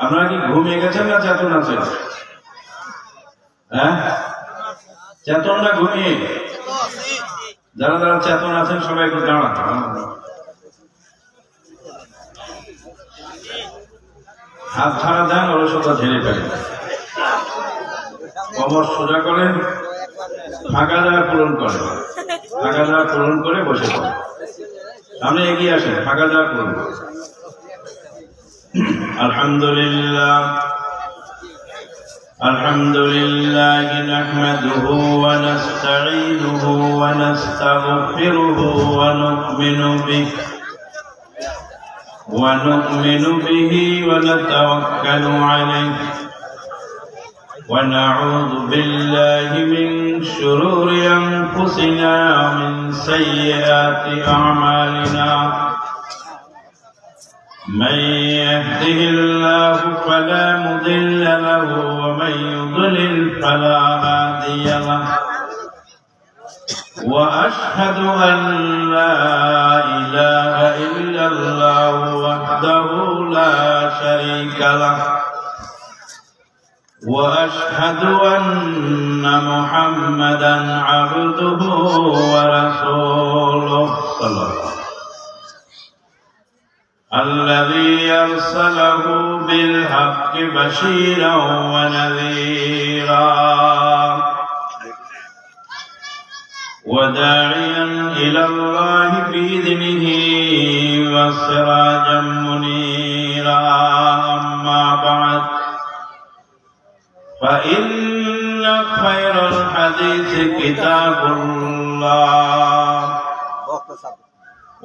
আপনারা কি ঘুমিয়ে গেছেন না চেতন আছেন? হ্যাঁ, চেতন না ঘুমিয়ে? যারা যারা চেতন আছেন সবাই একটু দাঁড়ান। হাত ছাড়া দেন, অলসতা ঝেড়ে ফেলেন, কমর সোজা করেন, ফাঁকা জায়গা পূরণ করেন, ফাঁকা জায়গা পূরণ করে বসে পড়েন। সামনে এগিয়ে আসেন, ফাঁকা জায়গা পূরণ করেন। আলহামদুলিল্লাহ আলহামদুলিল্লাহ নাহমাদুহু ওয়া নাস্তাঈনুহু ওয়া নাস্তাগফিরুহু ওয়া নু'মিনু বিহি ওয়া নাতাওয়াক্কালু আলাইহি ওয়া নাউযু বিল্লাহি মিন শুরুরি আনফুসিনা ওয়া মিন সাইয়্যাতি আ'মালিনা। من يهده الله فلا مضل له ومن يضلل فلا هادي له وأشهد أن لا إله إلا الله وحده لا شريك له وأشهد أن محمدا عبده ورسوله صلى الله عليه وسلم الذي أرسله بالحق بشيرا ونذيرا وداعيا إلى الله بإذنه وسراجا منيرا. أما بعد فإن خير الحديث كتاب الله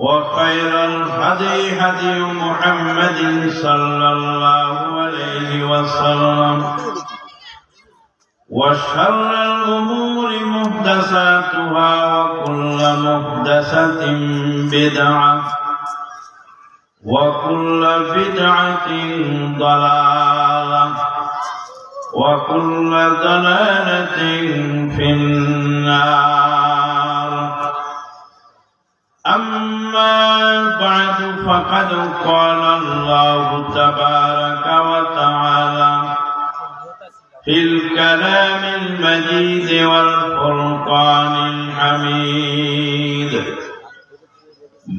وخير الهدي هدي محمد صلى الله عليه وسلم وشر الأمور محدثاتها وكل محدثة بدعة وكل بدعة ضلالة وكل ضلالة في النار. أما بعد فقد قال الله تبارك وتعالى في الكلام المجيد والفرقان الحميد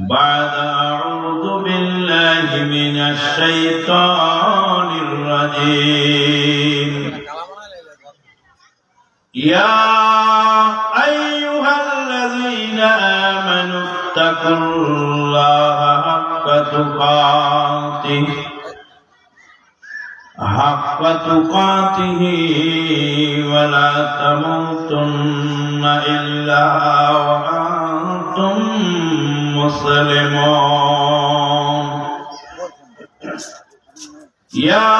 بعد أعوذ بالله من الشيطان الرجيم. يا أيها الذين آمنوا اتقوا الله حق تقاته ولا تموتن إلا وأنتم مسلمون. يا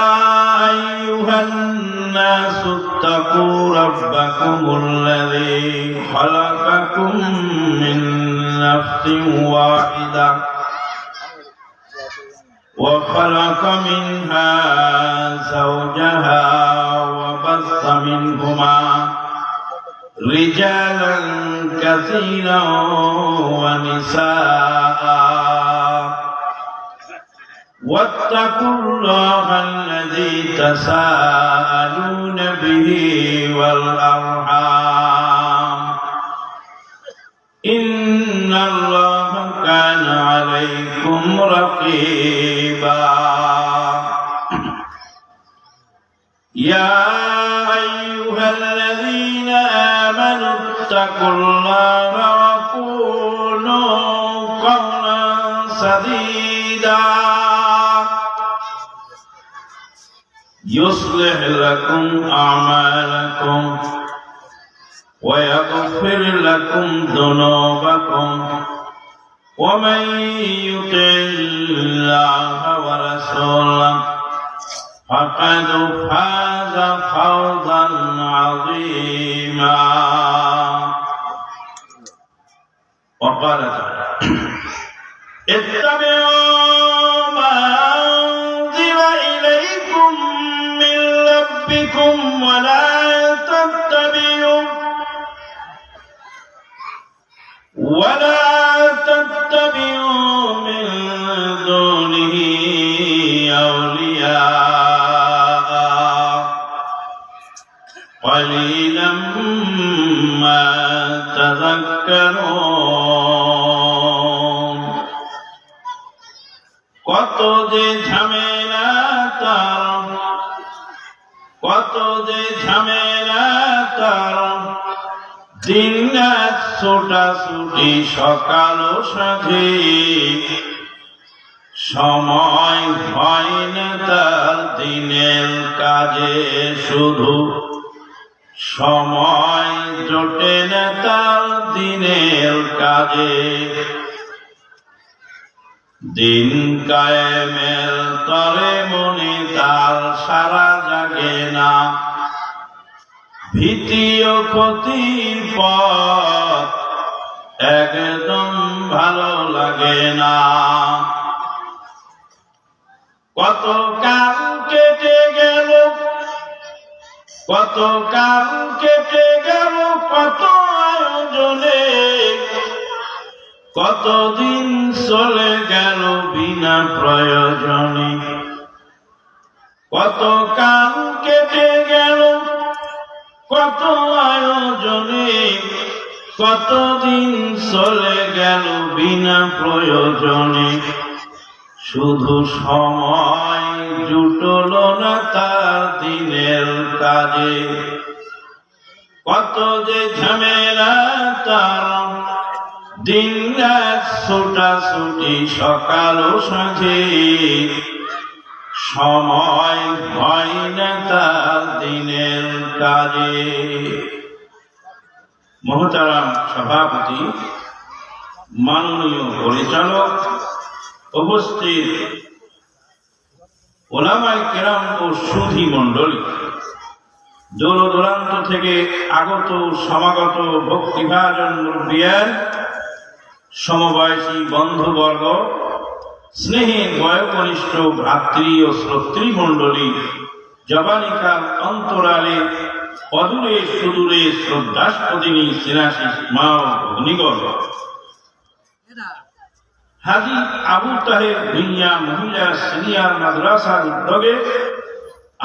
أيها الناس اتقوا ربكم الذي خلقكم من نفس واحدة وخلق منها زوجها وبث منهما رجالا كثيرا ونساء واتقوا الله الذي تساءلون به والأرحام إن الله كان عليكم رقيبا. يا أيها الذين آمنوا اتقوا الله وقولوا قولا سديدا يصلح لكم أعمالكم ويغفر لكم ذنوبكم ومن يطع الله ورسوله فقد فاز فوزا عظيما. وقال تعالى اتبعوا ما أنزل إليكم من ربكم ولا تتبعوا من دونه أولياء قليلا ما تذكرون কত যে ঝামেলা তার, কত যে ঝামেলা তার, দিন রাত ছোটাছুটি সকাল ও সাঁঝে, সময় হয় না তার দিনের কাজে, শুধু সময় জোটে না তার দিনের কাজে। দিন কায়েমের তরে মনে তার সারা জাগে না, ভীতি ও ক্ষতির পথ একদম ভালো লাগে না। কত কাল কেটে গেল, কত কাল কেটে গেল, কত আয়োজনে, কতদিন চলে গেল বিনা প্রয়োজনে। কত কাল কেটে গেল, কত আয়োজনে, কতদিন চলে গেল বিনা প্রয়োজনে, শুধু সময় জুটল না তার দিনের কাজে। কত যে ঝামেলা তার, দিন রাত ছোটাছুটি সকাল ও সাঁঝে, সময় হয় না তার দিনের কাজে। মহতারাম সভাপতি, মাননীয় পরিচালক, উপস্থিত ওলামায়ে কেরাম ও সুধী মণ্ডলী, দূর দূরান্ত থেকে আগত সমাগত ভক্তিভাজন মুরব্বিয়ান, সমবয়সী বন্ধুবর্গ, স্নেহে বয়োকনিষ্ঠ ভ্রাতৃ ও শ্রোতৃ মণ্ডলী, জবানিকার অন্তরালে অদূরে সুদূরে শ্রদ্ধাস্পদিনী সিনাশী মা ও ভগ্নীগণ, হাজী আবু তাহের ভূঁইয়া মহিলা সিনিয়র মাদ্রাসার উদ্যোগে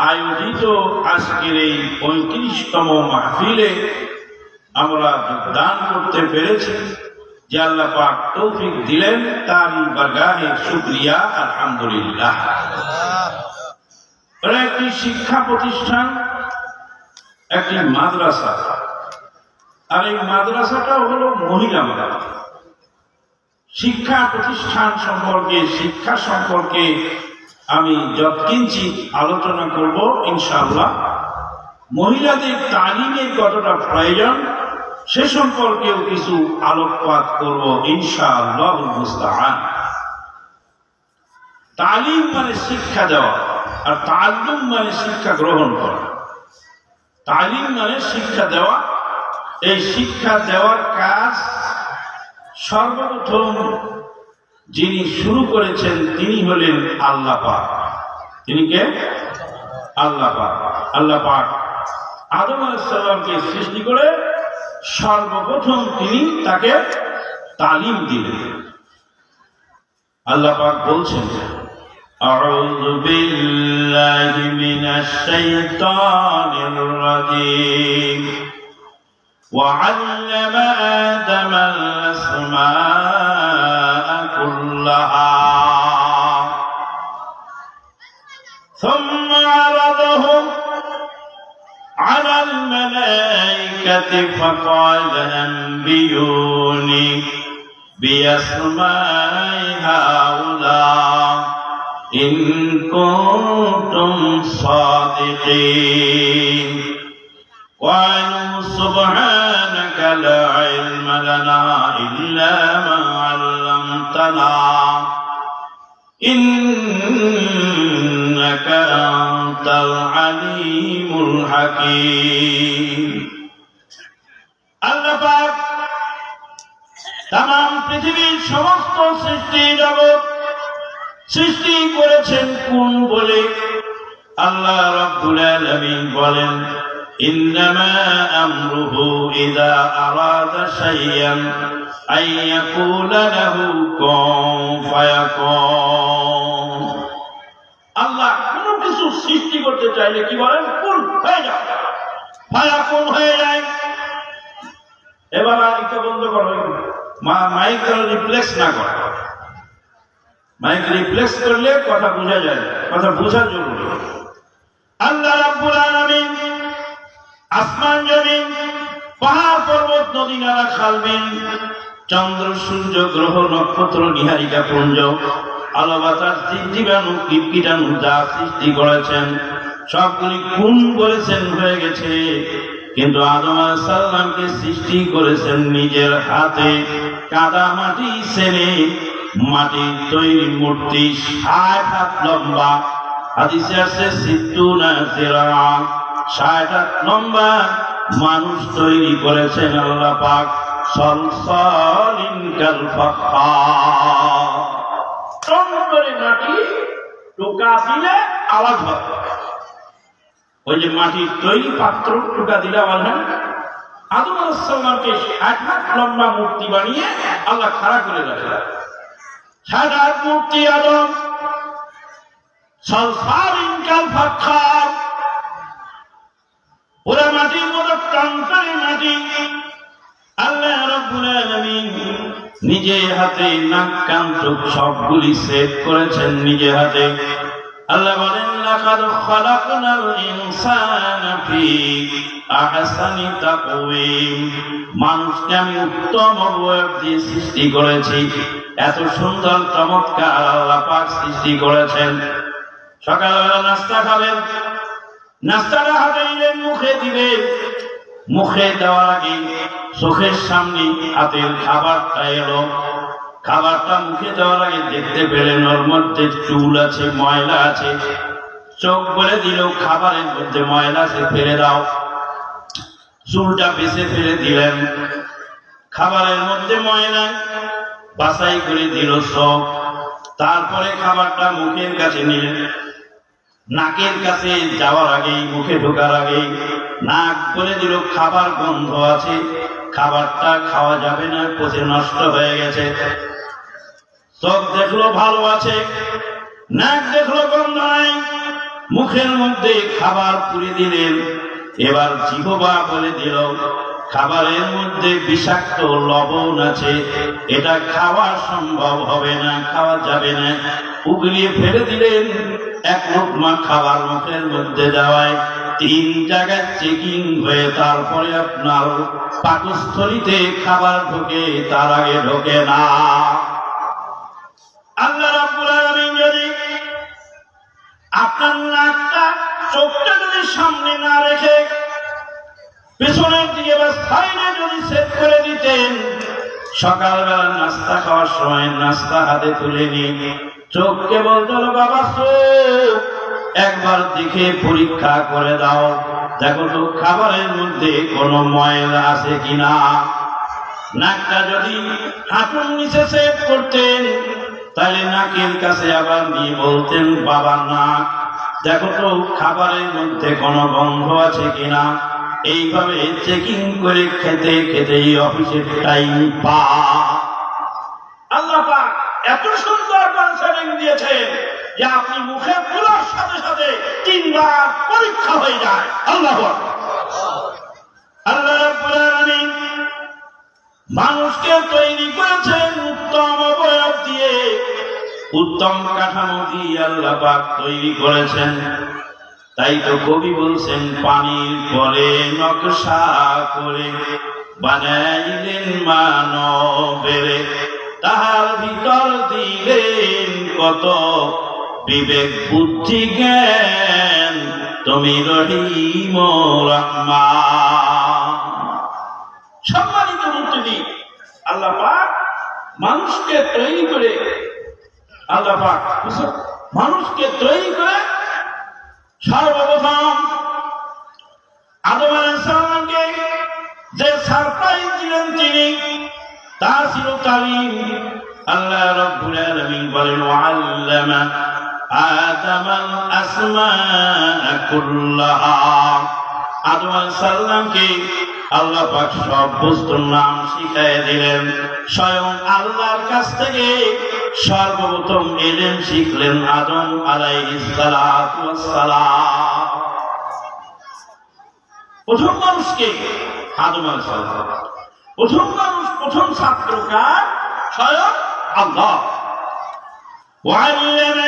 আয়োজিত আজকের এই 35তম মাহফিলে আমরা যোগদান করতে পেরেছি। যে আল্লাহ পাক তৌফিক দিলেন, তারই বারগাহে শুকরিয়া আলহামদুলিল্লাহ। এটা একটি শিক্ষা প্রতিষ্ঠান, একটি মাদ্রাসা, আর এই মাদ্রাসাটা হলো মহিলা মাদ্রাসা। শিক্ষা প্রতিষ্ঠান সম্পর্কে, শিক্ষা সম্পর্কে আমি যৎকিঞ্চিৎ আলোচনা করব ইনশাআল্লাহ। মহিলাদের তালিমের কতটা প্রয়োজন সে সম্পর্কেও কিছু আলোকপাত করব ইনশাআল্লাহ মুস্তাআন। তালিম মানে শিক্ষা দেওয়া, আর তাআল্লুম মানে শিক্ষা গ্রহণ করা। তালিম মানে শিক্ষা দেওয়া। এই শিক্ষা দেওয়ার কাজ সর্বপ্রথম যিনি শুরু করেছেন তিনি হলেন আল্লাহ পাক। তিনি কে? আল্লাহ পাক। আল্লাহ পাক আদম আলাইহিস সালামকে সৃষ্টি করে সর্বপ্রথম তিনি তাকে তালিম দিলেন। আল্লাহ পাক বলছেন, আউযু বিল্লাহি মিনাশ শাইতানির রাজীম وعلم آدم الأسماء كلها ثم عرضهم على الملائكة فقال أنبئوني بأسماء هؤلاء إن كنتم صادقين قالوا سبحانك لا علم لنا إلا ما علمتنا إنك أنت العليم الحكيم। আল্লাহ পাক তামাম পৃথিবীর সমস্ত সৃষ্টি জগৎ সৃষ্টি করেছেন কোন বলে? আল্লাহ রাব্বুল আলামিন বলেন, إنما أمره إذا أراد شيئا أن يقول له كن فيكون। আল্লাহ কোন কিছু সৃষ্টি করতে চাইলে কি বলেন? কুন হয়ে যায়, ফায়াকুন হয়ে যায়। এবার মাইকটা বন্ধ করো, মাইকটা রিপ্লেস না করো। মাইক রিপ্লেস করলে কথা বোঝা যায়, কথা বোঝা জরুরি। আল্লাহ রাব্বুল আলামিন আসমান জমিন পাহাড় পর্বত নদী নালা খাল বিল চন্দ্র সূর্য গ্রহ নক্ষত্র নিহারিকা পুঞ্জ আলো বাতাস জীবাণু কীটাণু যা সৃষ্টি করেছেন সবগুলি কোন বলেছেন হয়ে গেছে, কিন্তু আদম আলাইহিস সালামকে সৃষ্টি করেছেন নিজের হাতে। কাদা মাটি সেনে মাটির তৈরি মূর্তি 60 হাত লম্বা, হাদিসে আছে 60 জিরা, 60 হাত লম্বা মানুষ তৈরি করেছেন আল্লাহ পাক। সলসলিন কাল ফাখার, টনটনে মাটি টোকা দিলে আওয়াজ হয়। ওই যে মাটির তৈরি পাত্র টোকা দিলে আওয়াজ হয়। আদম আলাইহিস সালামকে 60 হাত লম্বা মূর্তি বানিয়ে আল্লাহ খাড়া করে রাখে। 60 হাত মূর্তি আদম, সলসলিন কাল ফাখার, পুরা মাটির মতো টনটনে মাটি। আল্লাহ রাব্বুল আলামিন নিজে হাতে নাক কান চোখ সবগুলি সেট করেছেন নিজে হাতে। আল্লাহ বলেন লাকাদ খালাকনাল ইনসানা ফি আহসানি তাকওয়িম, মানুষকে আমি উত্তম অবয়ব দিয়ে সৃষ্টি করেছি। এত সুন্দর চমৎকার আল্লাহ পাক সৃষ্টি করেছেন। সকালবেলা নাস্তা খাবেন, নাস্তাটা হাতে নিলেন, মুখে দিবেন, মুখে দেওয়ার আগে চোখের সামনে হাতের খাবারটা এলো। খাবারটা মুখে দেওয়ার আগে দেখতে পেলেন ওর মধ্যে চুল আছে, ময়লা আছে। চোখ বলে দিল খাবারের মধ্যে ময়লা আছে, ফেলে দাও। চুলটা বেছে ফেলে দিলেন। খাবারের মধ্যে ময়লা বাছাই করে দিল চোখ। তারপরে খাবারটা মুখের কাছে নিলেন। নাকের কাছে যাওয়ার আগেই, মুখে ঢোকার আগেই নাক বলে দিল খাবার গন্ধ আছে, খাবারটা খাওয়া যাবে না, পচে নষ্ট হয়ে গেছে। চোখ দেখলো ভালো আছে, নাক দেখলো গন্ধ নাই, মুখের মধ্যে খাবার পুরে দিলেন। এবার জিহ্বা বলে দিল খাবারের মধ্যে বিষাক্ত লবণ আছে, এটা খাওয়া সম্ভব হবে না, খাওয়া যাবে না, উগলিয়ে ফেলে দিলেন। এক লোকমা খাবার মুখের মধ্যে যাওয়ায় 3 জায়গায় চেকিং হয়ে তারপরে আপনার পাকস্থলীতে খাবার ঢোকে, তার আগে ঢোকে না। আল্লাহ রাব্বুল আলামিন যদি আপনার নাকটা চোখটা যদি সামনে না রেখে পেছনের দিকে বা সাইডে যদি সেট করে দিতেন, সকালবেলা নাস্তা খাওয়ার সময় নাস্তা হাতে তুলে নিয়ে চোখকে বলতে হলো বাবা চোখ একবার দেখে পরীক্ষা করে দাও, দেখো তো খাবারের মধ্যে কোনো ময়লা আছে কিনা। নাকটা যদি হাঁটুর নিচে সেট করতেন, তাহলে নাকের কাছে আবার নিয়ে বলতেন বাবা নাক দেখো তো খাবারের মধ্যে কোনো গন্ধ আছে কিনা। এইভাবে চেকিং করে খেতে খেতেই অফিসের টাইম পা। আল্লাহ পাক এত সুন্দর কাউন্সেলিং দিয়েছেন যে আপনি মুখে তোলার সাথে সাথে 3 বার পরীক্ষা হয়ে যায়। আল্লাহু আকবার। আল্লাহ রাব্বুল আলামিন মানুষকে তৈরি করেছেন উত্তম অবয়ব দিয়ে, উত্তম কাঠামো দিয়ে আল্লাহ পাক তৈরি করেছেন। তাই তো কবি বলছেন পানির পরে নকশা করে বানাইলেন মানবের, তাহার ভিতর দিলেন কত বিবেক বুদ্ধি জ্ঞান, তুমি রহিম রহমান। সম্মানিত মুক্তি আল্লাহ পাক মানুষকে তৈরি করে, আল্লাহ পাক মানুষকে তৈরি করে সর্বপ্রথম আদম আলাইহিস সালামকে যে সারপ্রাইজ দিলেন তিনি, তা ছিল তালিম। আল্লাহ রাব্বুল আলামিন বলেন ওয়াল্লামা আদামাল আসমাআ কুল্লাহা, আদম আলাইহিস সালামকে আল্লাহ পাক সব বস্তুর নাম শিখিয়ে দিলেন। স্বয়ং আল্লাহর কাছ থেকে সর্বপ্রথম ইলম শিখলেন আদম আলাইহিস সালাতু ওয়াস সালাম। প্রথম মানুষকে আদম আলাইহিস সালাম, প্রথম মানুষ, প্রথম ছাত্র কার? স্বয়ং আল্লাহ। وعلم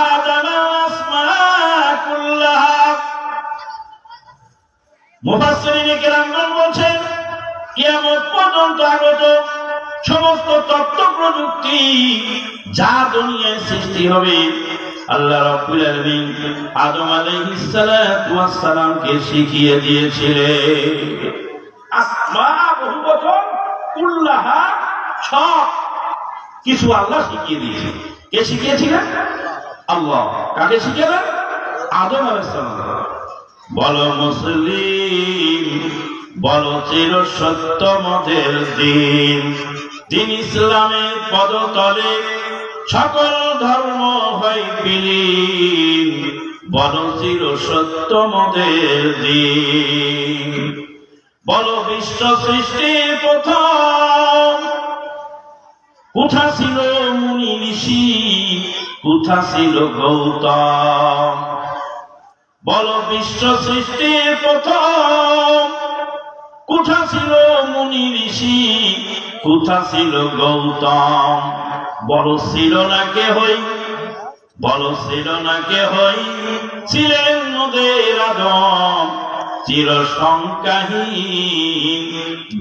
آدم الأسماء كلها। মুফাসসিরিন কিরামগণ বলেন কিয়ামত পর্যন্ত আগত সমস্ত তথ্য প্রযুক্তি যা দুনিয়ায় সৃষ্টি হবে, আল্লাহ রাব্বুল আলামিন আদম আলাইহিস সালাতু ওয়াস সালামকে শিখিয়ে দিয়েছিলেন। আসমা বহু বচন, কুল্লাহা সব কিছু আল্লাহ শিখিয়ে দিয়েছে। কে শিখিয়েছিলেন? আল্লাহ। কাকে শিখিয়েছেন? আদম আলাইহিস সালাম। বলো মুসলিম, বলো চির সত্য মতের দিন, দিন ইসলামের পদতলে সকল ধর্ম হয় বিলীন, বলো চির সত্য মতের দিন। বলো বিশ্ব সৃষ্টির প্রথম কোথা ছিল মুনি ঋষি, কোথা ছিল গৌতম। বলো বিশ্ব সৃষ্টির প্রথম কোথা ছিল মুনি ঋষি, কোথা ছিল গৌতম। বলো ছিল না কে হই, বলো ছিল না কে হই, ছিলেন নদের আদম চির সংখ্যাহীন,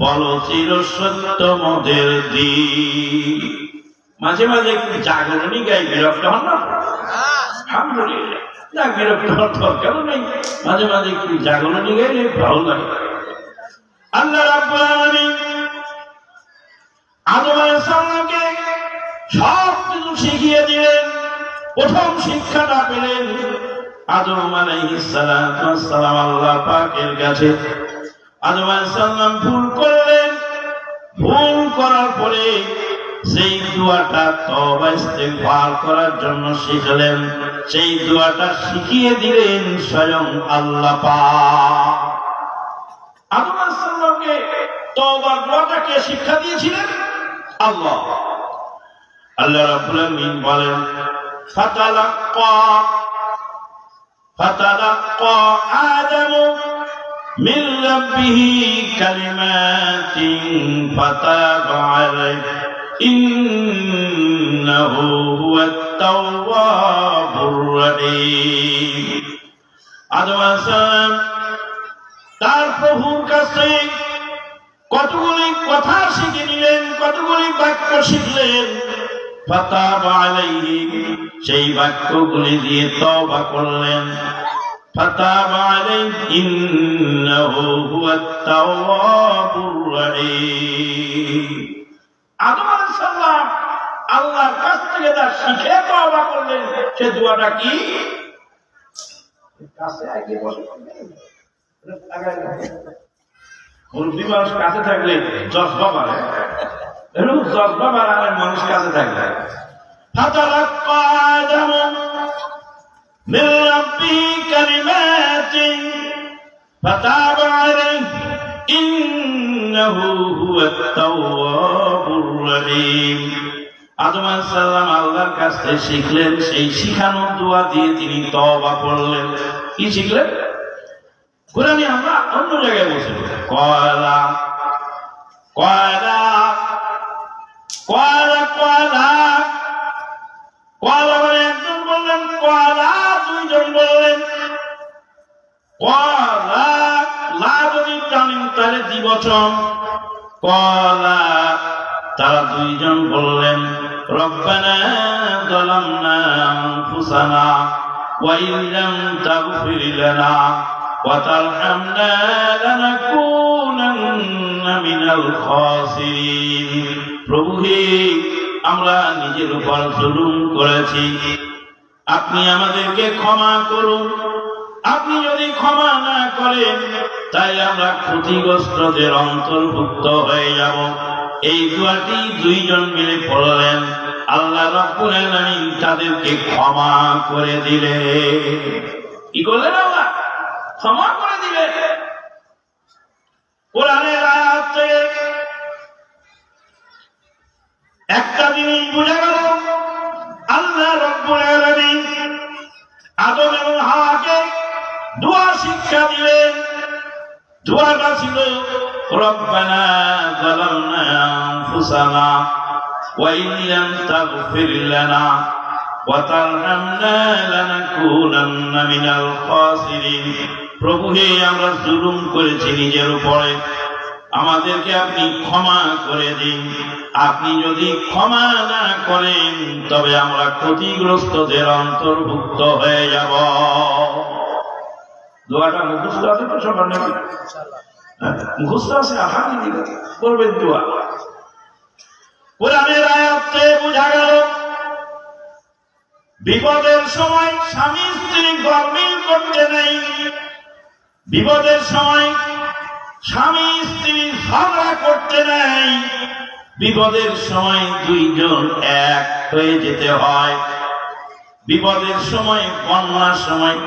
বলো চির সত্য মদের দিন। মাঝে মাঝে একটু জাগরণী গাই, বিরক্ত হন না? আলহামদুলিল্লাহ, না বিরক্ত হওয়ার দরকার নেই, মাঝে মাঝে একটু জাগরণী গাইলে ভালো লাগে। আল্লাহ রাব্বুল আলামিন আদম আলাইহিস সালামকে সব কিছু শিখিয়ে দিলেন। প্রথম শিক্ষাটা পেলেন আদম আলাইহিস সালাতু ওয়াস সালাম আল্লাহ পাকের কাছে। আদম আলাইহিস সালাম ভুল করলেন, ভুল করার পরে সেই দোয়াটা তওবা ইস্তেগফার করার জন্য শিখলেন। সেই দোয়াটা শিখিয়ে দিলেন স্বয়ং আল্লাহ পাক। আদম আলাইহিস সালামকে তওবার দোয়াটাকে শিক্ষা দিয়েছিলেন আল্লাহ। আল্লাহ রাব্বুল আলামিন বলেন فتلقى آدم من ربه كلمات فتاب عليه إنه هو التواب الرحيم। আদম আলাইহিস সালাম তার প্রভুর কাছে কতগুলি কথা শিখে নিলেন, কতগুলি বাক্য শিখলেন। ফাতাবা আলাইহি, সেই বাক্যগুলি দিয়ে তওবা করলেন। ফাতাবা আলাইহি ইন্নাহু হুয়াত তাওয়াবুর রহিম। আদম আলাইহিস সালাম আল্লাহর কাছ থেকে যা শিখে তওবা করলেন, সে দোয়াটা কি? কাছে আগে বসে মুরব্বী মানুষ কাছে থাকলে জজবা বাড়ে, এরকম জজবা বাড়ালে মানুষ কাছে থাকলে। ফাতালাক্কা আদম মিন রাব্বিহি কালিমাতিন ফাতাবা আলাইহি ইন্নাহু হুয়াত তাওয়াবুর রহিম। আদম আলাইহিস সালাম আল্লাহর কাছ থেকে শিখলেন, সেই শিখানো দোয়া দিয়ে তিনি তওবা করলেন। কি শিখলেন? কোরআনে আমরা অন্য জায়গায় বলছি কয়লা কয়লা কয়লা কয়লা কয়লা মানে একজন বললেন, কয়লা দুইজন বললেন। কয়লা লা যদি টানেন তাহলে দ্বিবচন। কয়লা তারা দুইজন বললেন রব্বানা যালামনা আনফুসানা ওয়া ইল্লাম তাগফির লানা وترحمنا لنكونن من الخاسرين। প্রভু হে, আমরা নিজের উপর জুলুম করেছি, আপনি আমাদেরকে ক্ষমা করুন। আপনি যদি ক্ষমা না করেন তাই আমরা ক্ষতিগ্রস্তদের অন্তর্ভুক্ত হয়ে যাব। এই দোয়াটি দুইজন মিলে পড়লেন। আল্লাহ রাব্বুল আলামিন তাদেরকে ক্ষমা করে দিলেন। কি করলেন? আল্লাহ ক্ষমা করে দিলেন। কোরআনের আয়াত থেকে একটা জিনিস বোঝা গেল, আল্লাহ রাব্বুল আলামিন আদম এবং হাওয়াকে দোয়া শিক্ষা দিলেন। দোয়াটা ছিল রব্বানা যালামনা আনফুসানা ওয়া ইন লাম তাগফির লানা ওয়া তারহামনা লানাকুনান্না মিনাল খাসিরিন। প্রভু হে, আমরা জুলুম করেছি নিজের উপরে, আমাদেরকে আপনি ক্ষমা করে দিন। আপনি যদি ক্ষমা না করেন তবে আমরা ক্ষতিগ্রস্তদের অন্তর্ভুক্ত হয়ে যাব। দোয়াটা মুখস্থ আছে তো সবার নাকি? মুখস্থ আছে, আলহামদুলিল্লাহ করবেন দোয়া। কোরআনের আয়াতে বোঝা গেল বিপদের সময় স্বামী স্ত্রী গরমিল করতে নেই। বিপদের সময় স্বামী স্ত্রী ঝগড়া করতে নেই। বিপদের সময় দুইজন এক হয়ে যেতে হয়। বিপদের সময়, বন্যার সময়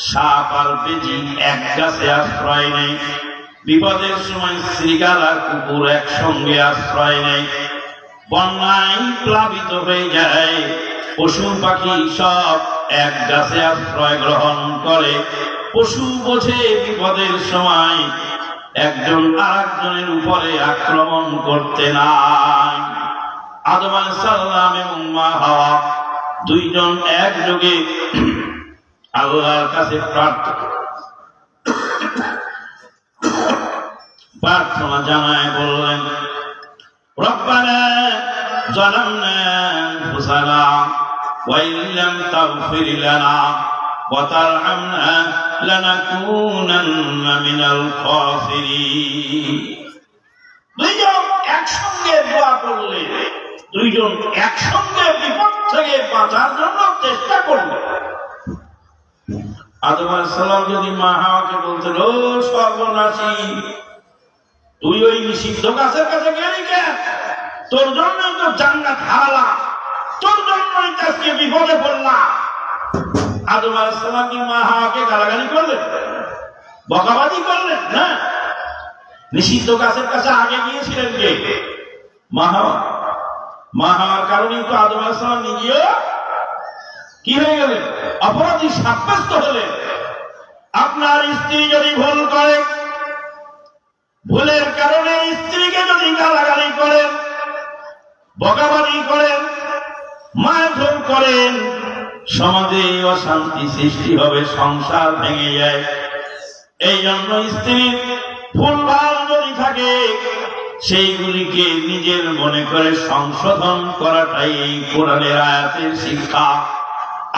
সাপ আর বেজি এক গাছে আশ্রয় নেই। বিপদের সময় শৃগাল আর কুকুর একসঙ্গে আশ্রয় নেই। বন্যায় প্লাবিত হয়ে যায়, পশু পাখি সব এক গাছে আশ্রয় গ্রহণ করে। পশু বোঝে বিপদের সময় একজন আরেকজনের উপরে আক্রমণ করতে নাই। আদম আলাইহিস সালাম এবং মা হাওয়া দুইজন একযোগে আল্লাহর কাছে প্রার্থনা জানায় বললেন, রব্বানা যালামনা আনফুসানা ওয়া ইন লাম তাগফির লানা ওয়া তারহামনা লানাকুনান্না মিনাল খাসিরিন। দুইজন একসঙ্গে দোয়া করলে, দুইজন একসঙ্গে বিপদ থেকে বাঁচার জন্য চেষ্টা করলে। আদম আলাইহিস সালাম যদি মা হাওয়াকে বলতেন, ও সর্বনাশী, তুই ওই নিষিদ্ধ গাছের কাছে গেলি কেন? তোর জন্যই তো জান্নাত হারালাম, তোর জন্যই আজকে বিপদে পড়লাম। আদম আলাইহিস সালাম কি মা হাওয়াকে গালাগালি করলেন, বকাবাদি করলেন? না, নিষিদ্ধ গাছের কাছে আগে গিয়েছিলেন কে? মা হাওয়া। মা হাওয়ার কারণেই তো আদম আলাইহিস সালাম নিজেও কি হয়ে গেলেন? অপরাধী সাব্যস্ত হলেন। আপনার স্ত্রী যদি ভুল করে, ভুলের কারণে স্ত্রীকে যদি গালাগালি করেন, বকাবাদি করেন, মারধর করেন, সমাজে অশান্তি সৃষ্টি হবে, সংসার ভেঙে যায়। এই জন্য স্ত্রীর ভুলভাল যদি থাকে সেইগুলিকে নিজের মনে করে সংশোধন করাটাই এই কোরআনের আয়াতের শিক্ষা।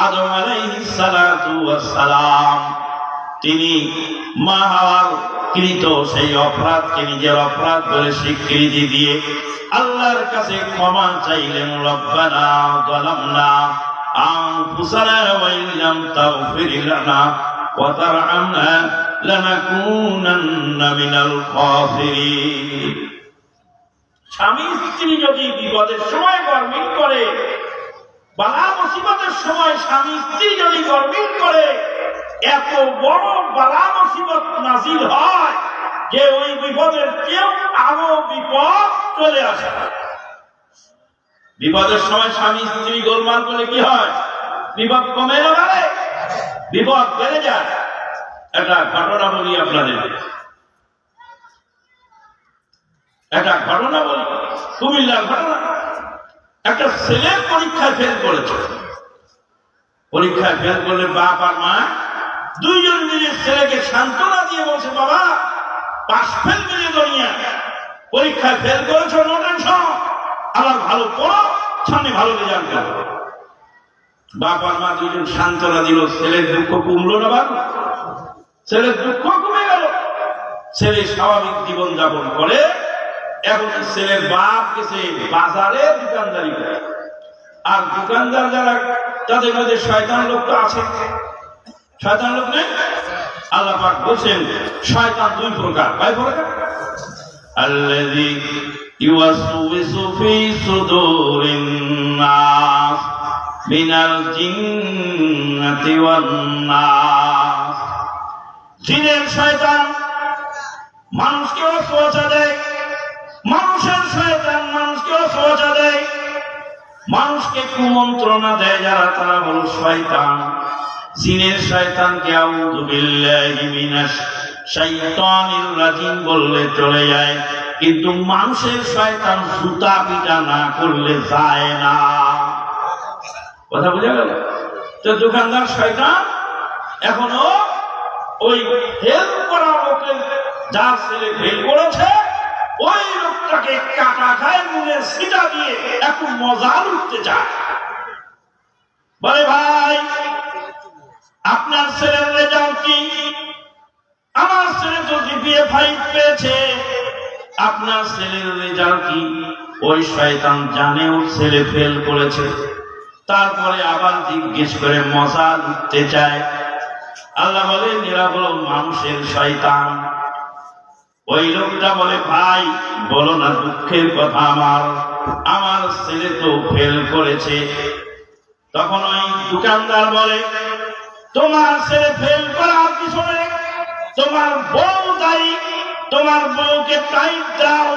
আদম আলাইহিস সালাতু ওয়াস সালাম তিনি মা হাওয়ার কৃত সেই অপরাধকে নিজের অপরাধ বলে স্বীকৃতি দিয়ে আল্লাহর কাছে ক্ষমা চাইলেন। রব্বানা যালামনা আনফুসানা ওয়া ইন লাম তাগফির লানা ওয়া তারহামনা লানাকুনান্না মিনাল খাসিরিন। স্বামী স্ত্রী যদি বিপদের সময় গরমিল করে, বালা মুসিবতের সময় স্বামী স্ত্রী যদি গরমিল করে, এত বড় বালা মুসিবত নাজিল হয় যে ওই বিপদের চেয়েও আরো বিপদ চলে আসে। বিপদের সময় স্বামী স্ত্রী গোলমাল করলে কি হয়? বিপদ কমে না বাড়ে? বিপদ বেড়ে যায়। একটা ঘটনা বলি আপনাদের, একটা ঘটনা বলি, কুমিল্লার ঘটনা। একটা ছেলে পরীক্ষায় ফেল করেছে। পরীক্ষায় ফেল করলে বাপ আর মা দুইজন মিলে ছেলেকে সান্ত্বনা দিয়ে বলছে, বাবা পাস ফেল মিলিয়ে দুনিয়া, পরীক্ষায় ফেল করেছো, নো টেনশন, আবার ভালো পড়ো, সামনে ভালো রেজাল্ট করো। বাপ আর মা দুইজন সান্ত্বনা দিল। ছেলের দুঃখ কমলো না? বাবা ছেলের দুঃখ কমে গেল। ছেলে স্বাভাবিক জীবন যাপন করে। এখন ছেলের বাপ গেছে বাজারে দোকানদারি করে। আর দোকানদার যারা, তাদের মধ্যে শয়তান লোক তো আছে। শয়তান লোক নেই? আল্লাহ পাক বলছেন শয়তান দুই প্রকার। কয় প্রকার? আল্লাযী ইউওয়াসওয়িসু ফি সুদুরিন নাস মিনাল জিন্নাতি ওয়ান নাস। জিনের শয়তান মানুষকে ওয়াসওয়াসা দেয়, মানুষের শয়তান মানুষকে অসহজা দেয়, মানুষকে কুমন্ত্রণা দেয় যারা, তারা হলো শয়তান। জিনের শয়তানকে আউযু বিল্লাহি মিনাশ শাইতানির রাজিম বললে চলে যায়, কিন্তু মানুষের শয়তান জুতা পিটা না করলে যায় না। কথা বোঝা গেল? তো দোকানদার শয়তান এখনো ওই ফেল করা লোকের, যার ছেলে ফেল করেছে ওই লোকটাকে কাটা খায় নুনের ছিটা দিয়ে একটু মজা লুটতে চায়। বলে ভাই আপনার ছেলের রেজাল্ট কি? আমার ছেলে তো জিপিএ 5 পেয়েছে, আপনার ছেলের রেজাল্ট কি? ওই শয়তান জানে ওর ছেলে ফেল করেছে, তারপরে আবার জিজ্ঞেস করে মজা লুটতে চায়। আল্লাহ বলেন এরা হলো মানুষের শয়তান। ওই লোকটা বলে ভাই বলো না দুঃখের কথা, আমার ছেলে তো ফেল করেছে। তখন ওই দোকানদার বলে তোমার ছেলে ফেল করার পিছনে তোমার বউ দায়ী, তোমার বউকে টাইট দাও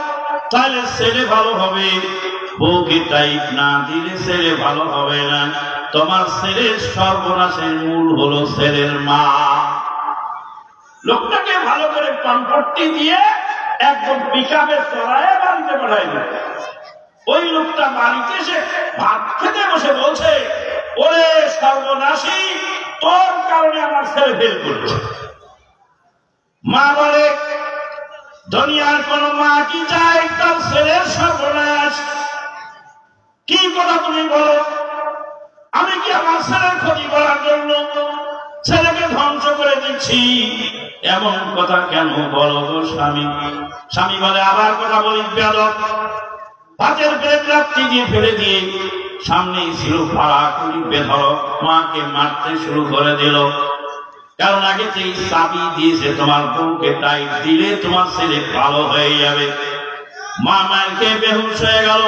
তাহলে ছেলে ভালো হবে, বউকে টাইট না দিলে ছেলে ভালো হবে না। তোমার ছেলের সর্বনাশের মূল হলো ছেলের মা। লোকটাকে ভালো করে কনপট্টি দিয়ে একদম পিকআপে চড়ায় বাড়িতে পাঠাই দিল। ওই লোকটা বাড়িতে এসে ভাত খেতে বসে বলছে ওরে সর্বনাশী, তোর কারণে আমার ছেলে ফেল করছে। মা বলে দুনিয়ার কোন মা কি চায় তার ছেলের সর্বনাশ? কি কথা তুমি বলো? আমি কি আমার ছেলের ক্ষতি করার জন্য ছেলেকে ধ্বংস করে দিচ্ছি? এমন কথা কেন বলো গো স্বামী? স্বামী বলে আবার কথা বলিস বেয়াদব। ভাতের প্লেট লাথি দিয়ে ফেলে দিয়ে সামনেই ছিল ফাড়া করি বেধর, মাকে মারতে শুরু করে দিল। কারণ আগে সেই চাবি দিয়েছে তোমার বউকে টাইট দিলে তোমার ছেলে ভালো হয়ে যাবে। মা মায়ের খেয়ে বেহুশ হয়ে গেল।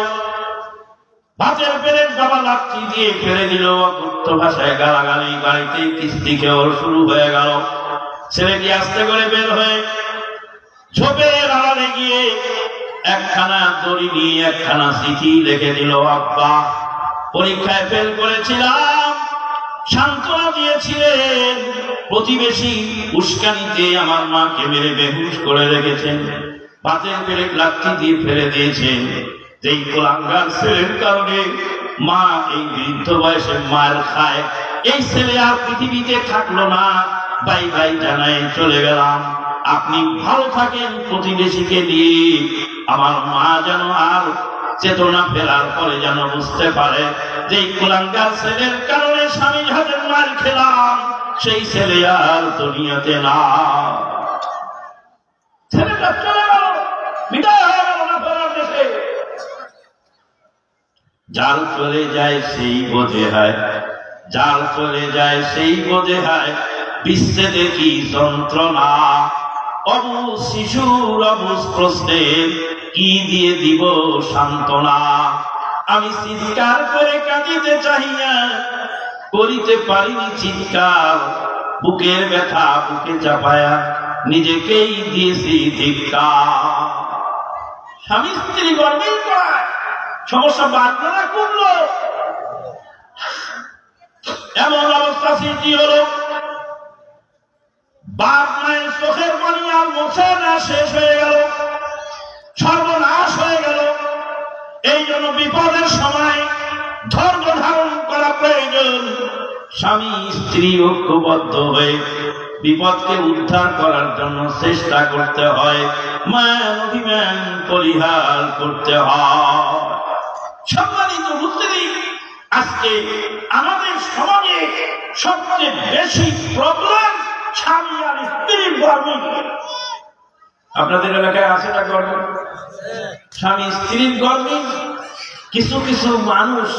ভাতের প্লেট বাবা লাথি দিয়ে ফেলে দিল। গুপ্ত ভাষায় গালাগালি, বাড়িতে কিস্তি খেয়ে শুরু হয়ে গেল। ছেলেটি আস্তে করে বের হয়ে ঝোপের আড়ালে গিয়ে একখানা দড়ি নিয়ে একখানা চিঠি লিখে দিল, আব্বা পরীক্ষায় ফেল করেছিলাম, সান্ত্বনা দিয়েছিলেন, প্রতিবেশী উস্কানিতে আমার মাকে মেরে বেহুশ করে রেখেছেন, ভাতের প্লেট লাথি দিয়ে ফেলে দিয়েছেন। যেই কুলাঙ্গার ছেলের কারণে মা এই বৃদ্ধ বয়সে মার খায়, এই ছেলে আর পৃথিবীতে থাকলো না, বাই বাই জানাই চলে গেলাম। আপনি ভালো থাকেন প্রতিবেশীকে নিয়ে, আমার মা যেন আর চেতনা ফেরার পরে যেন বুঝতে পারে যে কুলাঙ্গার ছেলের কারণে স্বামীর হাতের মার খেলাম, সেই ছেলে আর দুনিয়াতে না। ছেলেটা চলে গেল, বিদায় হয়ে গেল না ফেরার দেশে। যার চলে যায় সেই বোঝে হয়, যার চলে যায় সেই বোঝে হয়, বিচ্ছেদে কি যন্ত্রণা। অবুঝ শিশুর অবুঝ প্রশ্নে কি দিয়ে দিব সান্ত্বনা। আমি চিৎকার করে কাঁদিতে চাহিয়া করিতে পারিনি চিৎকার, বুকের ব্যথা বুকে চাপায়া নিজেকেই দিয়েছি ধিক্কার। স্বামী স্ত্রী গরমিল করায় সমস্যা বাড়লো না কমলো, এমন অবস্থা সৃষ্টি হলো। বাপ মায়ের চোখের পানি আর মোছে না, শেষ হয়ে গেল, সর্বনাশ হয়ে গেল। এই জন্য বিপদের সময় ধৈর্য ধারণ করা প্রয়োজন। স্বামী স্ত্রী ঐক্যবদ্ধ হয়ে বিপদকে উদ্ধার করার জন্য চেষ্টা করতে হয়, মান অভিমান পরিহার করতে হয়। সম্মানিত মুসলিম, আজকে আমাদের সমাজে সবচেয়ে বেশি প্রবলেম স্বামী আর স্ত্রীর গর্বিং। আপনাদের এলাকায় আছে না গর্বিং? স্বামী স্ত্রীর গর্বিং। কিছু কিছু মানুষ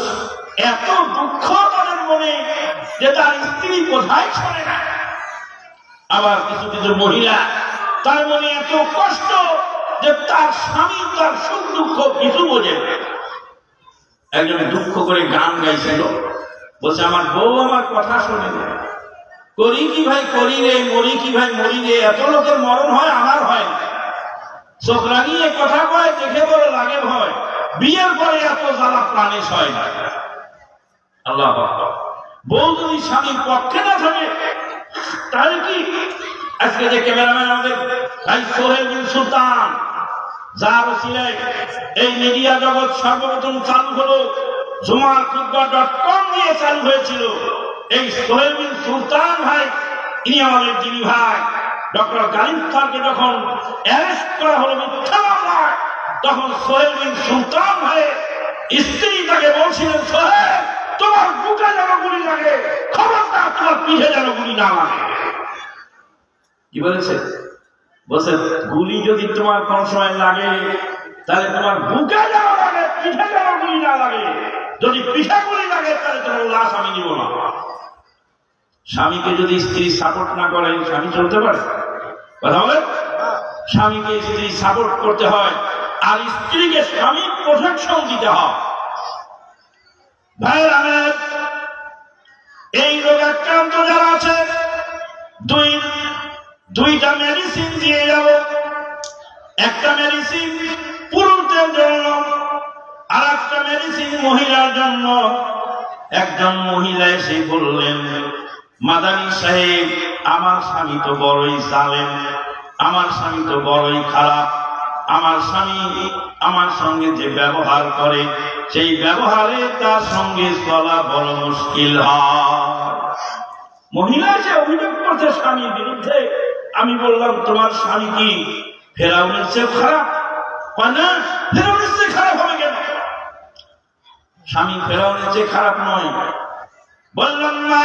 এত দুঃখ তাদের মনে যে তার স্ত্রী কোথায় ছড়ে না। আবার কিছু কিছু মহিলা তার মনে এত কষ্ট যে তার স্বামী তার সুখ দুঃখ কিছু বোঝে না। একজন দুঃখ করে গান গাইছিল, বলছে আমার বউ আমার কথা শোনে না, করি কি ভাই করি রে, মরি কি ভাই মরি রে, এত লোকের মরণ হয় আমার হয় না। চোখ রাঙিয়ে কথা কয়, দেখে বড় লাগে ভয়, বিয়ের পরে এত জ্বালা প্রাণে সয় না। আল্লাহ আকবার। বউ যদি স্বামীর পক্ষে না থাকে তাহলে কি? আজকে যে ক্যামেরাম্যান আমাদের ভাই সোহেল বিন সুলতান, যার ওসিলায় এই মিডিয়া জগৎ সর্বপ্রথম চালু হলো, jumarkhutbah.com দিয়ে চালু হয়েছিল। এই সোহেল বিন সুলতান ভাই, ইনি আমাদের যিনি ভাই ডক্টর গালিব খানকে যখন অ্যারেস্ট করা হলো মিথ্যা মামলায়, তখন সোহেল বিন সুলতান ভাই স্ত্রী তাকে বলছিলেন, সোহেল তোমার বুকে যেন গুলি লাগে, খবরদার তোমার পিঠে যেন গুলি না লাগে। কি বলেছে? বলছে গুলি যদি তোমার কোন সময় লাগে তাহলে তোমার বুকে যেন লাগে, পিঠে যেন গুলি না লাগে। যদি পিঠে গুলি লাগে তাহলে তোমার লাশ আমি নিব না। স্বামীকে যদি স্ত্রী সাপোর্ট না করে স্বামী চলতে পারে? কথা বলে। স্বামীকে স্ত্রী সাপোর্ট করতে হয়, আর স্ত্রীকে স্বামী প্রোটেকশন দিতে হয়। ভাইয়ের আমার, এই রোগ আক্রান্ত যারা আছে, দুইটা মেডিসিন দিয়ে যাব। একটা মেডিসিন পুরুষদের জন্য, আর একটা মেডিসিন মহিলার জন্য। একজন মহিলা এসে বললেন, মাদানী সাহেব, আমার স্বামী তো বড়ই জালেম, আমার স্বামী তো বড়ই খারাপ, আমার স্বামী আমার সঙ্গে যে ব্যবহার করে সেই ব্যবহারে তার সঙ্গে চলা বড় মুশকিল হয়। মহিলা যে অভিযোগ করছে স্বামীর বিরুদ্ধে, আমি বললাম তোমার স্বামী কি ফেরাউনের চেয়ে খারাপ? না, ফেরাউনের চেয়ে খারাপ হবে কেন? স্বামী ফেরাউনের চেয়ে খারাপ নয়। বললাম না,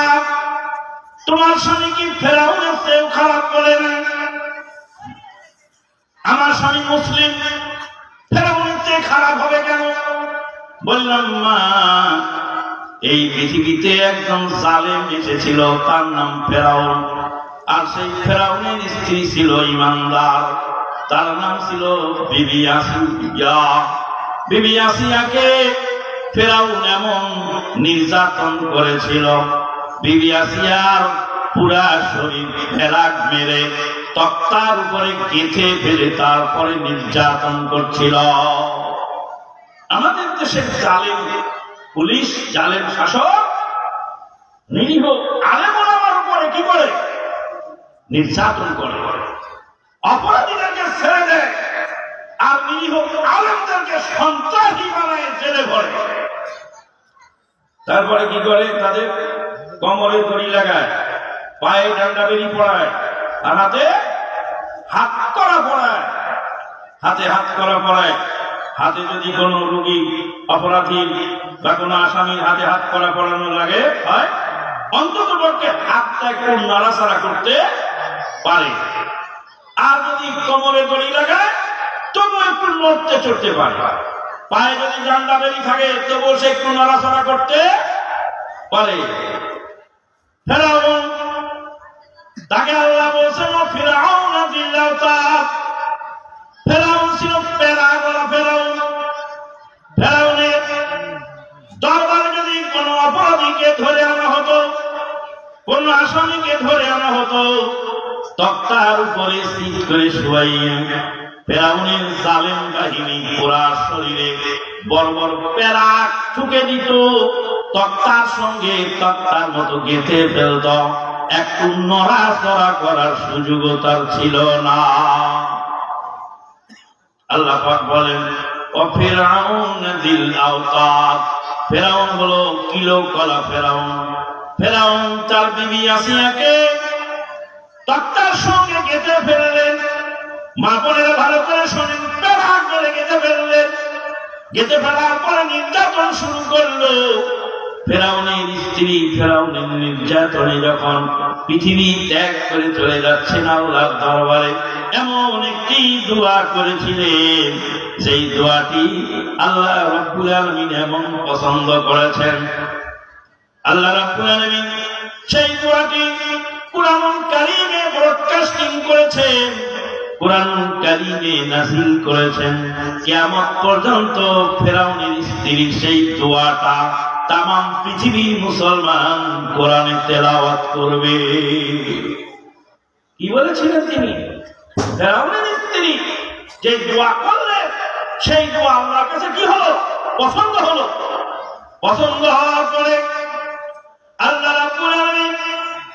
তোমার স্বামী কি ফেরাউনের চেয়েও খারাপ বলে না? আমার স্বামী মুসলিম, ফেরাউনের চেয়ে খারাপ হবে কেন? বললাম মা, এই পৃথিবীতে একজন জালেম এসেছিল, তার নাম ফেরাউন, আর সেই ফেরাউনের স্ত্রী ছিল ইমানদার, তার নাম ছিল বিবি আসিয়া। বিবি আসিয়াকে ফেরাউন এমন নির্যাতন করেছিল, বিবি আসিয়ার পুরা শরীর ফেরাক মেরে তক্তার উপরে গেঁথে ফেলে তারপরে নির্যাতন করছিল। আমাদের দেশের জালেম পুলিশ, জালেম শাসক নিরীহ আলেম ওলামার উপরে কি করে? নির্যাতন করে, অপরাধীদেরকে ছেড়ে দেয়, আর নিরীহ আলেমদেরকে সন্ত্রাসী বানায় জেলে ভরে। তারপরে কি করে? তাদের কোমরে দড়ি লাগায়, পায়ে ডান্ডা বেরি পড়ায়, আর হাতে হাত করা পড়ায়। হাতে হাত করা পড়ায়। হাতে যদি কোনো রোগী, অপরাধী বা কোনো আসামির হাতে হাত করা পড়ানো লাগে হয়, অন্তত পক্ষে হাতটা একটু নাড়াচাড়া করতে পারে। আর যদি কোমরে দড়ি লাগায় তবু একটু নড়তে চড়তে পারে। পায়ে যদি ডান্ডা বেরি থাকে তবু সে একটু নাড়াচাড়া করতে পারে। ফেরাউন, তাকে আল্লাহ বলছেন ফিরআউন যিল আওতাদ। ফেরাউন ছিল পেরা গলা ফেরাউন। ফেরাউনের দরবারে যদি কোনো অপরাধীকে ধরে আনা হতো, কোন আসামিকে ধরে আনা হতো, তক্তার উপরে সিট করে শুয়াইয়া ফেরাউনের জালেম বাহিনী পুরা শরীরে বড় বড় পেরা ঠুকে দিত, তক্তার সঙ্গে তক্তার মতো গেঁথে ফেলত। একটু নড়াচড়া করার সুযোগ তার ছিল না। আল্লাহ পাক বলেন, ও ফিরআউন যিল আওতাদ। ফেরাউন হলো কিলো কলা ফেরাউন। ফেরাউন তার বিবি আসিয়াকে তক্তার সঙ্গে গেঁথে ফেললেন। মা বোনেরা ভালো করে শোনেন, পেরা করে গেঁথে ফেললেন। গেঁথে ফেলার পরে নির্যাতন শুরু করলো। ফেরাউনের স্ত্রী ফেরাউনের নির্যাতনে যখন পৃথিবী ত্যাগ করে চলে যাচ্ছেন আল্লাহর দরবারে, এমন একটি দোয়া করেছিলেন, যেই দোয়াটি আল্লাহ রাব্বুল আলামিন এমন পছন্দ করেছেন। আল্লাহ রাব্বুল আলামিন সেই দোয়াটি কুরআনুল কারীমে ব্রডকাস্টিং করেছেন, কুরআনুল কারীমে নাযিল করেছেন। কিয়ামত পর্যন্ত ফেরাউনের স্ত্রীর সেই দোয়াটা তামাম পৃথিবীর মুসলমান কোরআনে তেলাওয়াত করবে। কি বলেছিলেন তিনি? ফেরাউনের স্ত্রী যে দোয়া করলে সেই দোয়া আল্লাহর কাছে কি হলো? পছন্দ হলো। পছন্দ হওয়ার পরে আল্লাহ রাব্বুল আলামিন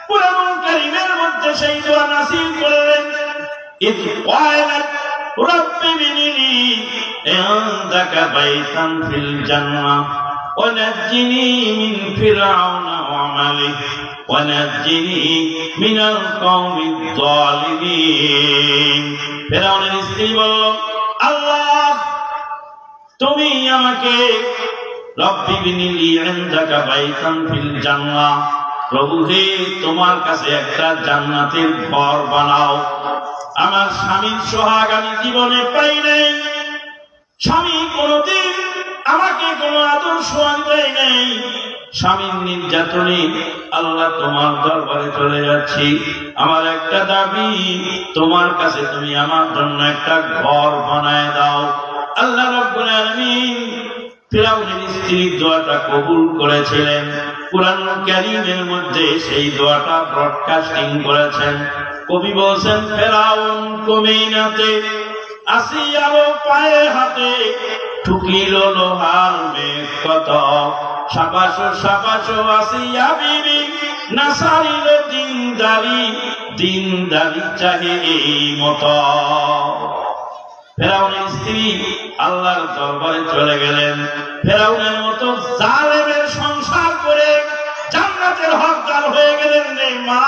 কুরআনুল কারীমের মধ্যে সেই দোয়া নাযিল করলেন, ইয ক্বালাত রাব্বি বিনিলি ইনদাকা বাইতান ফিল জান্নাহ ওয়া নাজ্জিনি মিন ফিরআউনা ওয়া আমালিহি ওয়া নাজ্জিনি মিনাল কওমিয যালিমিন। ফিরআউনের স্ত্রী বলল, আল্লাহ তুমি আমাকে রব্বি বিনিলি ইনদাকা বাইতান ফিল জান্নাহ, প্রভু হে তোমার কাছে একটা জান্নাতের ঘর বানাও। আমার স্বামীর সোহাগ আমি জীবনে পাই নাই, স্বামী কোনদিন আমাকে কোনো আদর সোহাগ দেয় নাই, স্বামীর নির্যাতনে আল্লাহ তোমার দরবারে চলে যাচ্ছি, আমার একটা দাবি তোমার কাছে তুমি আমার জন্য একটা ঘর বানায় দাও। আল্লাহ রাব্বুল আলামিন ফিরআউনের স্ত্রীর দোয়াটা কবুল করেছিলেন। কুরআনুল কারীমের মধ্যে সেই দোয়াটা ব্রডকাস্টিং করেছেন। কবি বলছেন, ফিরআউন কমিনাতে আসিয়ার পায়ে হাতে ঠুকিল লোহার মেঘ কত, সাবাসো সাবাসো আসিয়া বিবি না সারিল দিনদারি, দিনদারি চাহে এই মতো। ফেরাউনের স্ত্রী আল্লাহর দরবারে চলে গেলেন। ফেরাউনের মতো জালেমের সংসার করে জান্নাতের হকদার হয়ে গেলেন রে মা।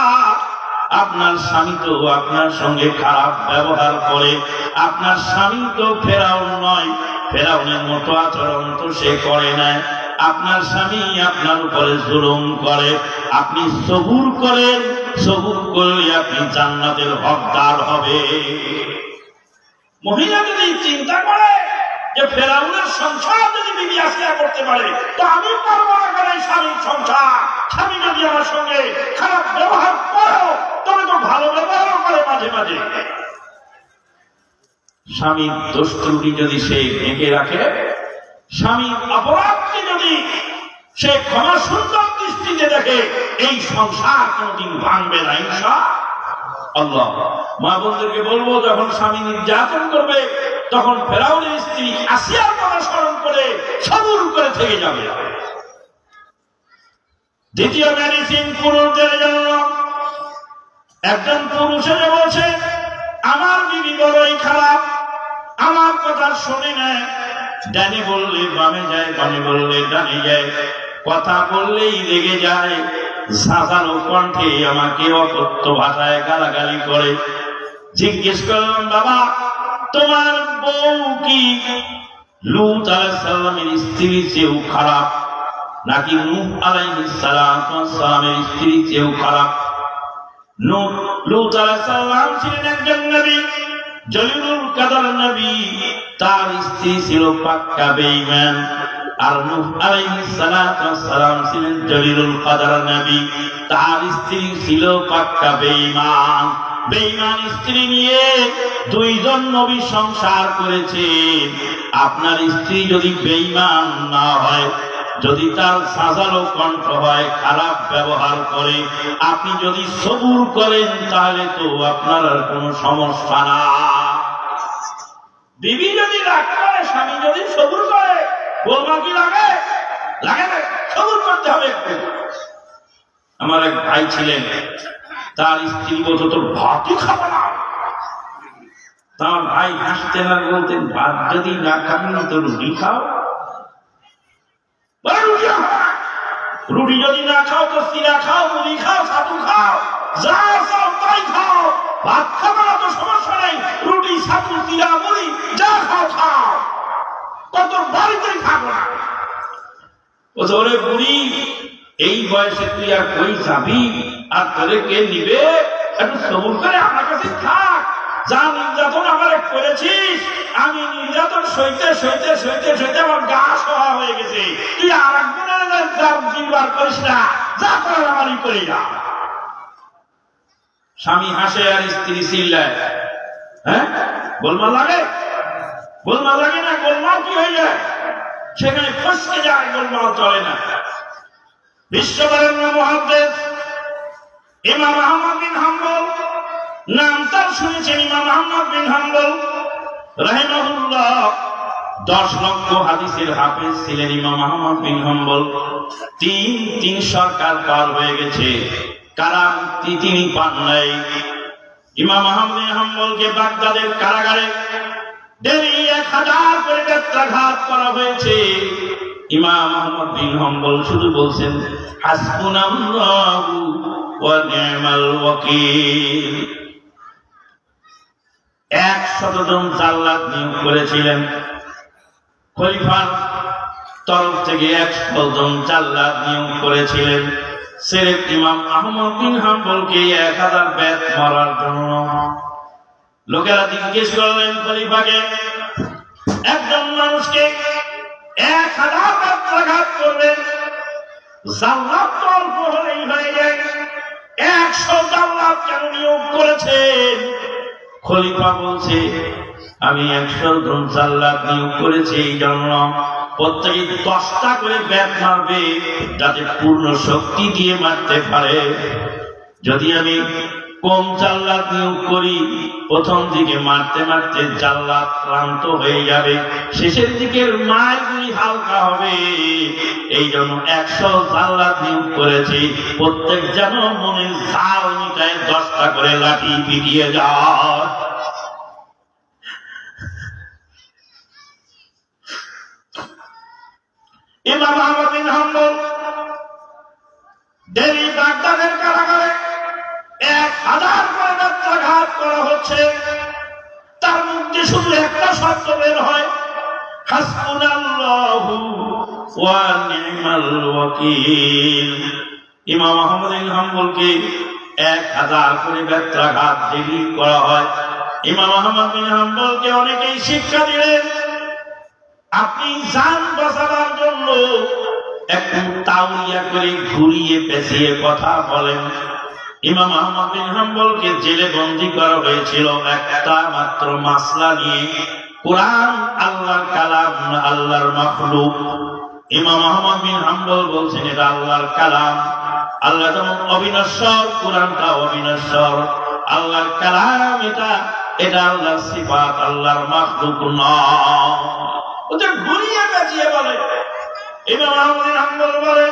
আপনার স্বামী তো আপনার সঙ্গে খারাপ ব্যবহার করে, আপনার স্বামী তো ফেরাউন নয়, ফেরাউনের মতো আচরণ তো সে করে না। আপনার স্বামী আপনার উপরে জুলুম করে, আপনি সবুর করেন, সবুর করলে আপনি জান্নাতের হকদার হবে। মহিলা যদি চিন্তা করে যে ফেরাউনের সংসার যদি বিবি আসিয়া করতে পারে, তো আমি পারবো না কেন স্বামীর সংসার? স্বামী যদি আমার সঙ্গে খারাপ ব্যবহার করো, তবে তো ভালো ব্যবহার করে মাঝে মাঝে। স্বামীর দোষ ত্রুটি যদি সে ঢেকে রাখে, স্বামীর অপরাধকে যদি সে ক্ষমা সুন্দর দৃষ্টিতে দেখে, এই সংসার কোনদিন ভাঙবে না ইনশাআল্লাহ। মা বোনদেরকে বলবো, যখন স্বামী নির্যাতন করবে তখন ফেরাউনের স্ত্রী আসিয়ার কথা স্মরণ করে সবুর করে থেকে যাবে। দ্বিতীয় মেডিসিন পুরুষদের জন্য। একজন পুরুষ এসে বলছে, আমার বিবি বড়ই খারাপ, আমার কথা শোনে না, ডানে বললে বামে যায়, বামে বললে ডানে যায়, কথা বললেই রেগে যায়, ঝাঁঝালো কণ্ঠে আমাকে অকথ্য ভাষায় গালাগালি করে। জিজ্ঞেস করলাম, বাবা তোমার বউ কি লূত আলাইহিস সালামের স্ত্রীর চেয়েও খারাপ, নাকি নূহ আলাইহিস সালামের স্ত্রীর চেয়েও খারাপ? লূত আলাইহিস সালাম ছিলেন একজন নবী, জলিলুল কদর নবী, তার স্ত্রী ছিল পাক্কা বেঈমান। আর নূহ আলাইহিস সালাম ছিলেন জলিলুল কদর নবী, তার স্ত্রী ছিল পাক্কা বেঈমান। বেঈমান স্ত্রী নিয়ে দুইজন নবী সংসার করেছে। আপনার স্ত্রী যদি বেঈমান না হয়, যদি তার সাজালো কণ্ঠ হয়, খারাপ ব্যবহার করে, আপনি যদি সবুর করেন, তাহলে তো আপনার আর কোনো সমস্যা না। বিবি যদি রাগ করে, স্বামী যদি সবুর করে, বলবা কি লাগে? লাগে না, সবুর করতে হবে একটু। আমার এক ভাই ছিলেন, তার স্ত্রী বলতো তোর ভাতই খাবো না। তার ভাই হাসতে না, বলতেন ভাত যদি না খাবি তো রুটি খাও। রুটি যদি না খাও তো চিরা খাও, মুড়ি খাও, ছাতু খাও, যা চাও তাই খাও। ভাত খাবো না তো সমস্যা নেই, রুটি, ছাতু, চিরা, মুড়ি যা খাও খাও, কত বাড়িতেই খাবো না। ওরে বুড়ি, এই বয়সে তুই আর কই যাবি, আর তোরে কে নিবে? একটু সবুর করে আমার কাছে থাক। যা নির্যাতন আমার করেছিস, আমি নির্যাতন সইতে সইতে সইতে সইতে আমার গা সহা হয়ে গেছে। তুই আর একজনের জিম্বার করিস না, যা করার আমারই করি না। স্বামী হাসে আর স্ত্রী চিল্লায়। হ্যাঁ, গোলমাল লাগে? গোলমাল লাগে না? গোলমাল কি হয়ে যায়? সেখানে ফসকে যায়, গোলমাল চলে না। বিশ্ববরেণ্য মুহাদ্দিস ইমাম আহমদ বিন হাম্বল, নাম তার শুনেছেন, ইমাম আহমদ বিন হাম্বল রাহিমাহুল্লাহ 10 লক্ষ হাদিসের হাফেজ ছিলেন ইমাম আহমদ বিন হাম্বল। তিন সরকার পার হয়ে গেছে, কারাম তিনি পান নাই। ইমাম আহমদ বিন হাম্বলকে বাগদাদের কারাগারে ডেলি 1000 করে বেত্রাঘাত করা হয়েছে। ইমাম আহমদ বিন হাম্বল শুধু বলছেন হাসবুনাল্লাহু ওয়া নি'মাল ওয়াকিল। 100 জন জাল্লাদ নিয়োগ করেছিলেন, খলিফার তরফ থেকে 100 জন জাল্লাদ নিয়োগ করেছিলেন সিলেট ইমাম আহমদ বিন হাম্বলকে 1000 বেত মারার জন্য। লোকেরা জিজ্ঞেস করলেন খলিফাকে, একজন মানুষকে 1000 বেত্রাঘাত করবেন, জাল্লাদ তো অল্প হলেই হয়ে যায়, 100 জাল্লাদ কেন নিয়োগ করেছেন? খলিফা বলছে, আমি 100 জন জাল্লাদ নিয়োগ করেছি এই জন্য প্রত্যেকে 10টা করে বেত মারবে, যাতে পূর্ণ শক্তি দিয়ে মারতে পারে। যদি আমি কম জাল্লাদ নিয়োগ করি, প্রথম দিকে মারতে মারতে জাল্লাদ ক্লান্ত হয়ে যাবে, শেষের দিকের মারগুলি হালকা হবে। এই জন্য 100 জাল্লাদ নিয়োগ করেছি, প্রত্যেক যেন মনের ঝাল মিটায় 10টা করে লাঠি পিটিয়ে যায়। ইমাম আহমদ বিন হাম্বল দিল্লি বাগদাদের কারাগারে 1000 করে বেত্রাঘাত করা হচ্ছে, তার মুখে শুধু একটা শব্দ বের হয়, হাসবুনাল্লাহু ওয়া নি'মাল ওয়াকিল। ইমাম আহমদ বিন হাম্বলকে 1000 করে বেত্রাঘাত দিল্লি করা হয়। ইমাম আহমদ বিন হাম্বলকে অনেকেই শিক্ষা দিলেন, আপনি জান বাঁচাবার জন্য একটু তাওলিয়া করে ঘুরিয়ে পেঁচিয়ে কথা বলেন। ইমাম আহমদ বিন হাম্বলকে জেলে বন্দী করা হয়েছিল একটা মাত্র মাসলা নিয়ে, কোরআন আল্লাহর কালাম না আল্লাহর মাখলুক। ইমাম আহমদ বিন হাম্বল বলছেন এটা আল্লাহর কালাম, আল্লাহ যেমন অবিনশ্বর, কোরআনটা অবিনশ্বর। আল্লাহর কালাম এটা আল্লাহর সিফাত, আল্লাহর মাখলুক নয়। ওটা ঘুরিয়ে পেঁচিয়ে বলে। ইমাম আহমদ বিন হাম্বল বলে,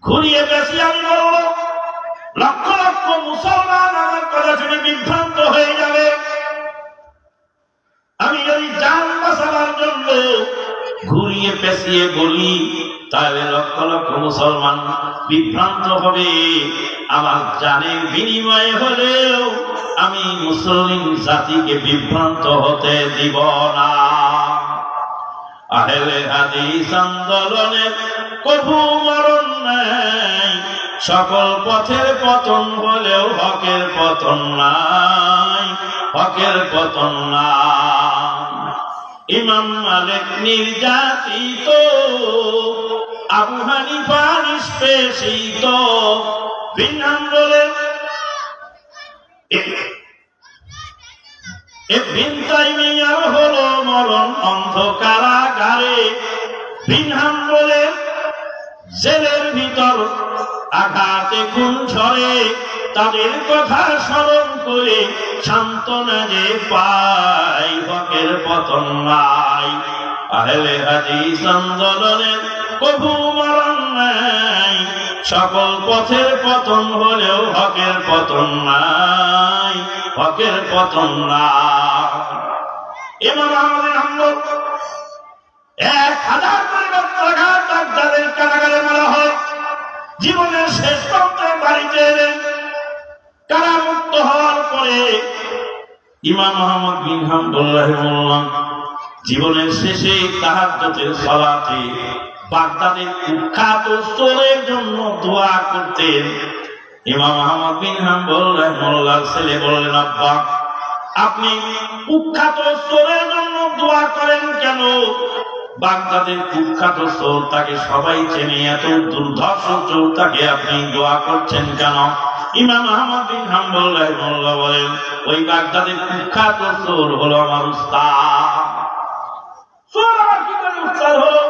ঘুরিয়ে পেঁচিয়ে আমি বলবো, লক্ষ লক্ষ মুসলমান আমার কথা শুনে বিভ্রান্ত হয়ে যাবে। আমি যদি জান বাঁচাবার জন্য ঘুরিয়ে পেঁচিয়ে বলি, তাহলে লক্ষ লক্ষ মুসলমান বিভ্রান্ত হবে। আমার জানের বিনিময়ে হলেও আমি মুসলিম জাতিকে বিভ্রান্ত হতে দিব না। আহলে হাদিস আন্দোলনের কবু মরণ নাই, সকল পথের পতন হলেও হকের পতন নাই, হকের পতন নাই। ইমাম মালিক নির্যাতিত, আবু হানিফা নিষ্পেষিত, বিন হাম্বলের ইবনে তাইমিয়ার হলো মরণ অন্ধকারাগারে, বিন হাম্বলের জেলের ভিতর আঘাতে খুন ঝরে। তাদের কথা স্মরণ করে সান্ত্বনা যে পাই, হকের পতন নাই। আহলে হাদিস আন্দোলনের কবু মরণ নাই, সকল পথের পতন হলেও হকের পতন নাই, হকের পতন নাই। ইমাম আহমদ বিন হাম্বল 1000 করে বেত্রাঘাত বাগদাদের কারাগারে মারা হয়। জীবনের শেষ প্রান্তে বাড়িতে এলেন। কারামুক্ত হওয়ার পরে ইমাম আহমদ বিন হাম্বল রাহিমাহুল্লাহ জীবনের শেষে তাহাজ্জুদের সালাতে বাগদাদের কুখ্যাত চোরের জন্য দোয়া করতেন। ইমাম আহমদ বিন হাম্বল রাহিমাহুল্লাহর ছেলে বললেন, আব্বা আপনি কুখ্যাত চোরের জন্য দোয়া করেন কেন? বাগদাদের কুখ্যাত চোর, তাকে সবাই চেনে, এত দুর্ধর্ষ চোর, তাকে আপনি দোয়া করছেন কেন? ইমাম আহমদ বিন হাম্বল রাহিমাহুল্লাহ বলেন, ওই বাগদাদের কুখ্যাত চোর হলো আমার উস্তাদ। চোর আমার কি করে উস্তাদ হলো?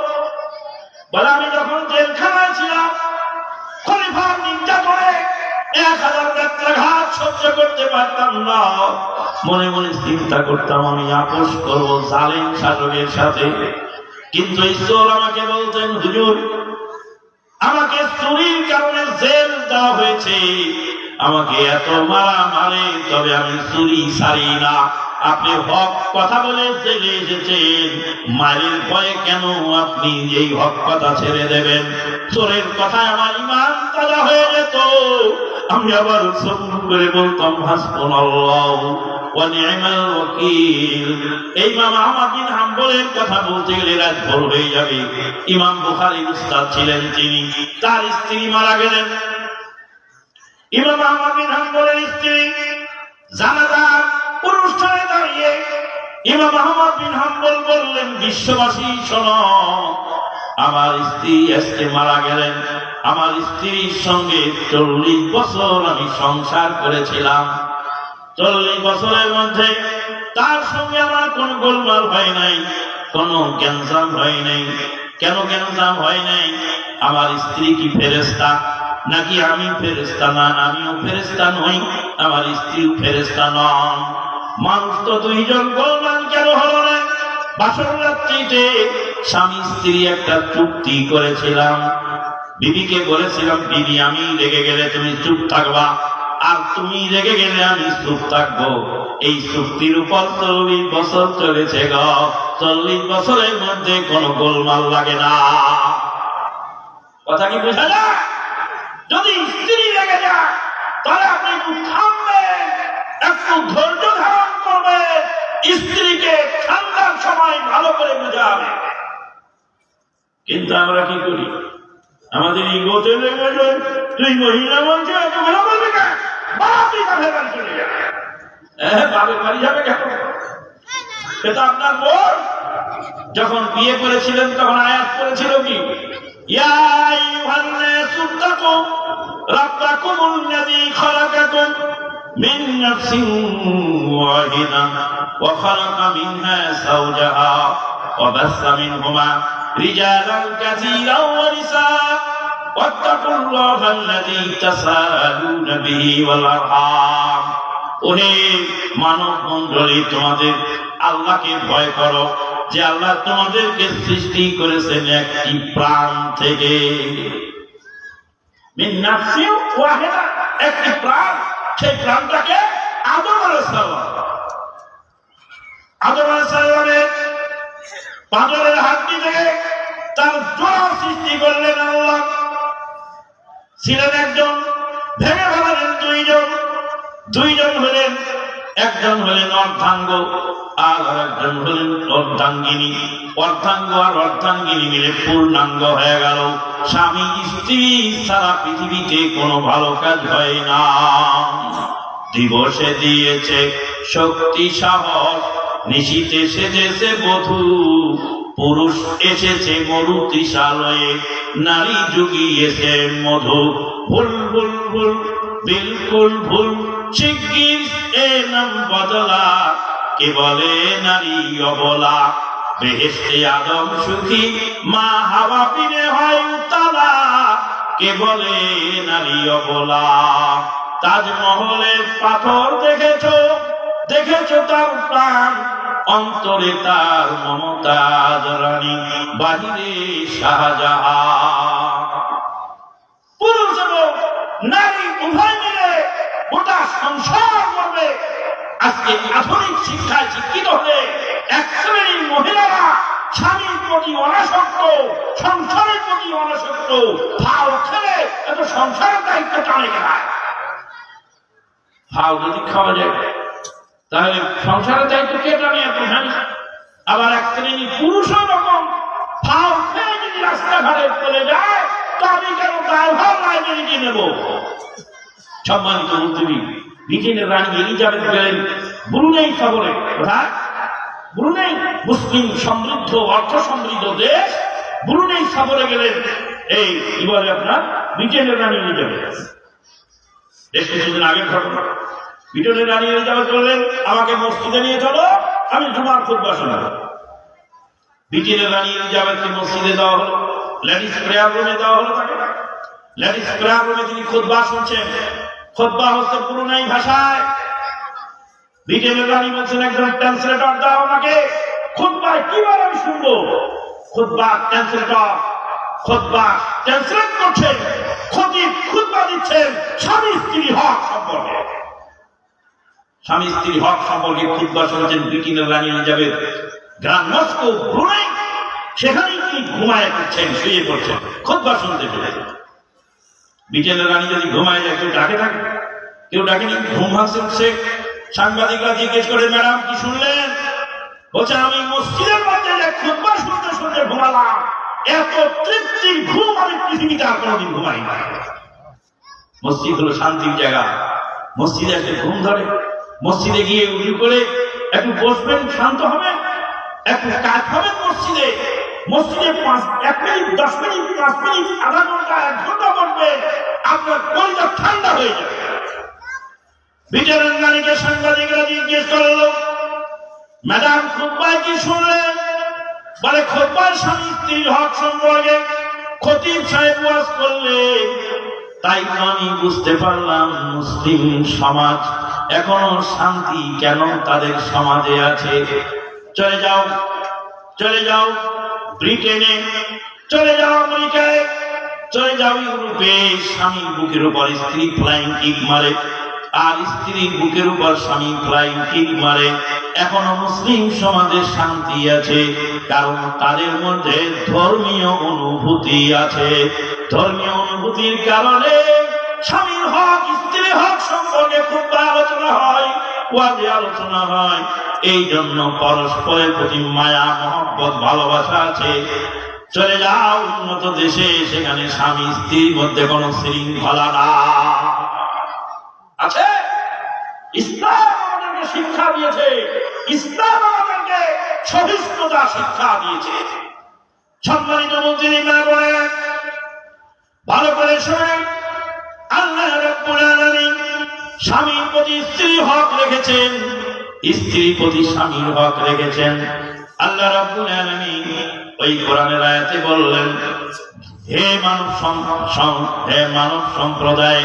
বলে, আমি যখন জেলখানায় ছিলাম, খলিফার নির্যাতনে 1000 বেত্রাঘাত সহ্য করতে পারতাম না। মনে মনে চিন্তা করতাম আমি আপোষ করবো জালেম শাসকের সাথে। কিন্তু এই চোর আমাকে বলতেন, হুজুর আমাকে চুরির কারণে জেল দেওয়া হয়েছে, আমাকে এত মারা মারে তবে আমি চুরি ছাড়ি না। আপনি হক কথা বলে জেলে এসেছেন, মারের ভয়ে কেন আপনি এই হক কথা ছেড়ে দেবেন? চোরের কথায় আমার ঈমান তাজা হয়ে যেত। আমি আবার সবুর করে বলতাম হাসবুনাল্লাহু ওয়া নি'মাল ওয়াকিল। এই ইমাম আহমদ বিন হাম্বলের কথা বলতে গেলে রাত ভোর হয়ে যাবে। ইমাম বুখারীর উস্তাদ ছিলেন তিনি, তার স্ত্রী মারা গেলেন। ইমাম আহমদ বিন হাম্বলের স্ত্রী জানাজার অনুষ্ঠানে দাঁড়িয়ে ইমাম আহমদ বিন হাম্বল বললেন, বিশ্ববাসী শোনো, আমার স্ত্রী আজকে মারা গেলেন। আমার স্ত্রীর সঙ্গে 40 বছর আমি সংসার করেছিলাম। 40 বছরের মধ্যে তার সঙ্গে আমার কোনো গোলমাল হয় নাই, কোনো গ্যাঞ্জাম হয় নাই। কেন গ্যাঞ্জাম হয় নাই? আমার স্ত্রী কি ফেরেশতা নাকি আমি ফেরেশতা? না, আমিও ফেরেশতা নই, আমার স্ত্রীও ফেরেশতা নন। মানুষ তো দুইজন, গোলমাল কেন হলো না? বাসর রাত্রিতে স্বামী স্ত্রী একটা চুক্তি করেছিলাম। বিবিকে বলেছিলাম, বিবি আমি রেগে গেলে তুমি চুপ থাকবা, আর তুমি রেগে গেলে আমি চুপ থাকবো। এই চুক্তির উপর 40 বছর চলেছে গ। 40 বছরের মধ্যে কোনো গোলমাল লাগে না। কথা কি বোঝা যায়? যদি স্ত্রী রেগে যায় তাহলে আপনি একটু থামবেন, একটু ধৈর্য ধারণ করবেন, স্ত্রীকে ঠান্ডার সময় ভালো করে বোঝাবে। কিন্তু আমরা কি করি? আমাদের ইগোতে লেগে যায়, তুই মহিলা বলছে এত ভালো বলবি না, বাপই বাপের বাড়ি চলে যাবে। বাপের বাড়ি যাবে কেন? সেটা আপনার বোন যখন বিয়ে করেছিলেন তখন আয়াত করেছিল কি, ইয়া আইয়ুহান নাসু তাকু রাব্বাকুমুল্লাযী খালাকাকুম মিন নাফসিন ওয়াহিদা ওয়া খালাকা মিনহা যাওজাহা ওয়া বাসসা মিনহুমা রিজালান কাসীরান ওয়া নিসা ওয়াত্তাকুল্লাহাল্লাযী তাসাআলুনা বিহি ওয়াল আরহাম। ওহে মানব মণ্ডলী, তোমাদের আল্লাহকে ভয় করো, যে আল্লাহ তোমাদেরকে সৃষ্টি করেছেন একটি প্রাণ থেকে। মিন নাফসিন ওয়াহিদা, একটি প্রাণ, সেই প্রাণটাকে আদম আলাইহিস সালাম। আদম আলাইহিস সালামের পাঁজরের হাড্ডি থেকে তার জোড়া সৃষ্টি করলেন আল্লাহ। ছিলেন একজন, ভেঙে ফেলালেন দুইজন হলেন, একজন হলেন অর্ধাঙ্গ আর একজন হলেন অর্ধাঙ্গিনী। অর্ধাঙ্গ আর অর্ধাঙ্গিনী মিলে পূর্ণাঙ্গ হয়ে গেল। স্বামী স্ত্রী সারা পৃথিবীতে কোনো ভালো কাজ হয় না। দিবসে দিয়েছে শক্তি সাহস, নিশীতে সেজেছে বধূ, পুরুষ এসেছে মরু তৃষালয়ে, নারী জুগিয়েছে মধু। ভুল ভুল ভুল, বিলকুল ভুল, শিগগির এ নাম বদলা, কে বলে নারী অবলা। বেহেশতে আদম সুখী, মা হাওয়া পিনে হয় উতলা, কে বলে নারী অবলা। তাজমহলের পাথর দেখেছো তার প্রাণ, অন্তরে তার মমতাজ রানী, বাহিরে শাহজাহান। পুরুষ এবং নারী উভয় মিলে গোটা সংসার করবে। আজকে আধুনিক শিক্ষায় শিক্ষিত হলে এক শ্রেণীর মহিলারা স্বামীর প্রতি অনাসক্ত, সংসারের প্রতি অনাসক্ত, ফাও খেলে এত সংসারের দায়িত্ব টানে কেনায়। ফাও যদি খাওয়া যায় তাহলে সংসারের দায়িত্ব কে টানে এত জানি। আবার এক শ্রেণীর পুরুষও রকম ফাও খেয়ে যদি রাস্তাঘাটে চলে যায়, তো আমি কেন ড্রাইভার লাইব্রেরিতে নেব? সম্মানিত মুসলিম, ব্রিটেনের রানী এলিজাবেথ গেলেন ব্রুনেই শহরে। কোথায়? ব্রুনেই, মুসলিম সমৃদ্ধ অর্থ সমৃদ্ধ দেশ। ব্রুনেই শহরে গেলেন এই কি বলে আপনার ব্রিটেনের রানী এলিজাবেথ। বেশ কিছুদিন আগের ঘটনা। ব্রিটেনের রানী এলিজাবেথ বললেন, আমাকে মসজিদে নিয়ে চলো, আমি জুমার খুতবা শোনাবো। ব্রিটেনের রানী এলিজাবেথকে মসজিদে দেওয়া হলো, লেডিস প্রেয়ার রুমে দেওয়া হলো তাকে। লেডিস প্রেয়ার রুমে তিনি খুতবা শুনছেন। খুতবা হচ্ছে ব্রুনাই ভাষায়। ব্রিটেনের রানী বলছেন একজন ট্রান্সলেটর দাও আমাকে, খুতবায় কিভাবে আমি শুনবো? খুতবা ট্রান্সলেটর খুতবা ট্রান্সলেট করছেন, খতিব খুতবা দিচ্ছেন স্বামী স্ত্রী হক সম্পর্কে। স্বামী স্ত্রী হক সম্পর্কে খুতবা শুনছেন ব্রিটেনের রানী এলিজাবেথ, গ্রান্ড মস্কো ব্রুনেই, সেখানেই তিনি ঘুমায় করছেন, শুয়ে পড়ছেন, খুতবা শুনতে পেরে। ব্রিটেনের রানী যদি ঘুমায় যায় কেউ ডাকে থাকে? কেউ ডাকেনি। ঘুম ভাঙছে উঠছে, সাংবাদিকরা জিজ্ঞেস করে ম্যাডাম কি শুনলেন? বলছে আমি মসজিদের মধ্যে যে খুতবা শুনতে শুনতে ঘুমালাম, এত তৃপ্তির ঘুম আমি পৃথিবীতে আর কোনোদিন ঘুমাই না। মসজিদ হলো শান্তির জায়গা, মসজিদে একটা ঘুম ধরে। মসজিদে গিয়ে উজু করে একটু বসবেন, শান্ত হবে, একটু কাজ হবে মসজিদে। মসজিদে 1 মিনিট 10 মিনিট 5 মিনিট আধা ঘন্টা 1 ঘন্টা বসবে, আপনার কলিজা ঠান্ডা হয়ে যাবে। ব্রিটেনের নারীকে সাংবাদিকরা জিজ্ঞেস করল ম্যাডাম খুতবায় কি শুনলেন? বলে খুতবায় স্বামী স্ত্রীর হক সম্পর্কে খতিব সাহেব ওয়াজ করলেন, তাই তো আমি বুঝতে পারলাম মুসলিম সমাজ এখনো শান্তি কেন তাদের সমাজে আছে। চলে যাও, চলে যাও ব্রিটেনে, চলে যাও আমেরিকায়, চলে যাও ইউরোপে, স্বামীর বুকের উপর স্ত্রী ফ্লাইং কিক মারে, আর স্ত্রীর বুকের উপর স্বামী ফ্লাইং কিক মারে। এখনো মুসলিম সমাজে শান্তি আছে, কারণ তাদের মধ্যে ধর্মীয় অনুভূতি আছে। ধর্মীয় অনুভূতির কারণে স্বামীর হক স্ত্রীর হক সম্পর্কে খুব আলোচনা হয়, ওয়াজে আলোচনা হয়। এই জন্য পরস্পরের প্রতি মায়া মহব্বত ভালোবাসা আছে। চলে যাও উন্নত দেশে, সেখানে স্বামী স্ত্রীর মধ্যে কোন শৃঙ্খলা না আছে। ইসলাম আমাদেরকে শিক্ষা দিয়েছে, ইসলাম আমাদেরকে সহিষ্ণুতা শিক্ষা দিয়েছে। সম্মানিত মুসলিম ভাই, ভালো করে শুনেন, আল্লাহ রাব্বুল আলামিন স্বামীর প্রতি স্ত্রীর হক রেখেছেন, স্ত্রীর প্রতি স্বামীর হক রেখেছেন। আল্লাহ রাব্বুল আলামিন ওই কোরআনের আয়াতে বললেন, হে মানব সম্প্রদায়,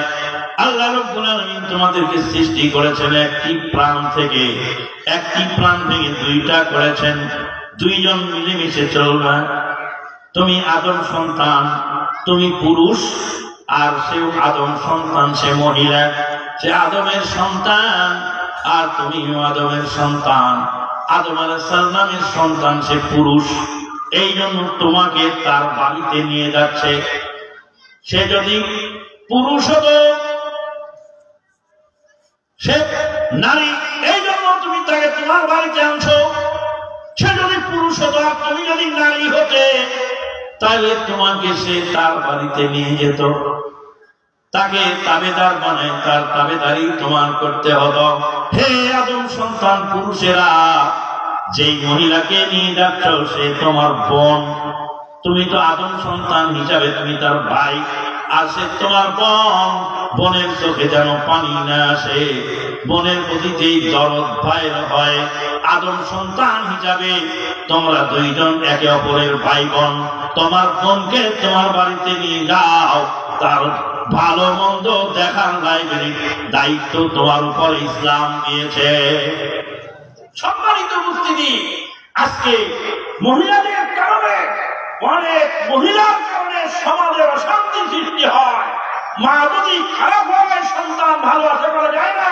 আল্লাহ রাব্বুল আলামিন তোমাদেরকে সৃষ্টি করেছেন একটি প্রাণ থেকে, একটি প্রাণ থেকে দুইটা করেছেন। দুইজন মিলেমিশে চলবে। তুমি আদম সন্তান, তুমি পুরুষ, আর সেও আদম সন্তান, সে মহিলা। সে আদমের সন্তান আর তুমিও আদমের সন্তান। আদম আলাইহিস সালামের সন্তান, সে পুরুষ। এই জন্য তোমাকে তার বাড়িতে নিয়ে যাচ্ছে। সে যদি পুরুষ হতো, সে নারী, এই জন্য তুমি তাকে তোমার বাড়িতে আনছো। সে যদি পুরুষ হতো আর তুমি যদি নারী হতে, তাহলে তোমাকে সে তার বাড়িতে নিয়ে যেত, তাকে তাবেদার বানায়, তার তাবেদারি তোমার করতে হতো। হে আদম সন্তান পুরুষেরা, যেই মহিলাকে নিয়ে যাচ্ছ সে তোমার বোন। তুমি তো আদম সন্তান হিসাবে তুমি তার ভাই, আর সে তোমার বোন। বোনের চোখে যেন পানি না আসে, বোনের প্রতি যেই দরদ ভাইয়ের হয়। আদম সন্তান হিসাবে তোমরা দুইজন একে অপরের ভাই বোন। তোমার বোনকে তোমার বাড়িতে নিয়ে যাও, তার ভালো মন্দ দেখার দায়িত্ব তোমার উপর ইসলাম দিয়েছে। সম্মানিত উপস্থিতি, আজকে মহিলাদের কারণে, অনেক মহিলার কারণে সমাজের অশান্তি সৃষ্টি হয়। মা যদি খারাপ হয়, সন্তান ভালো আশা করা যায় না।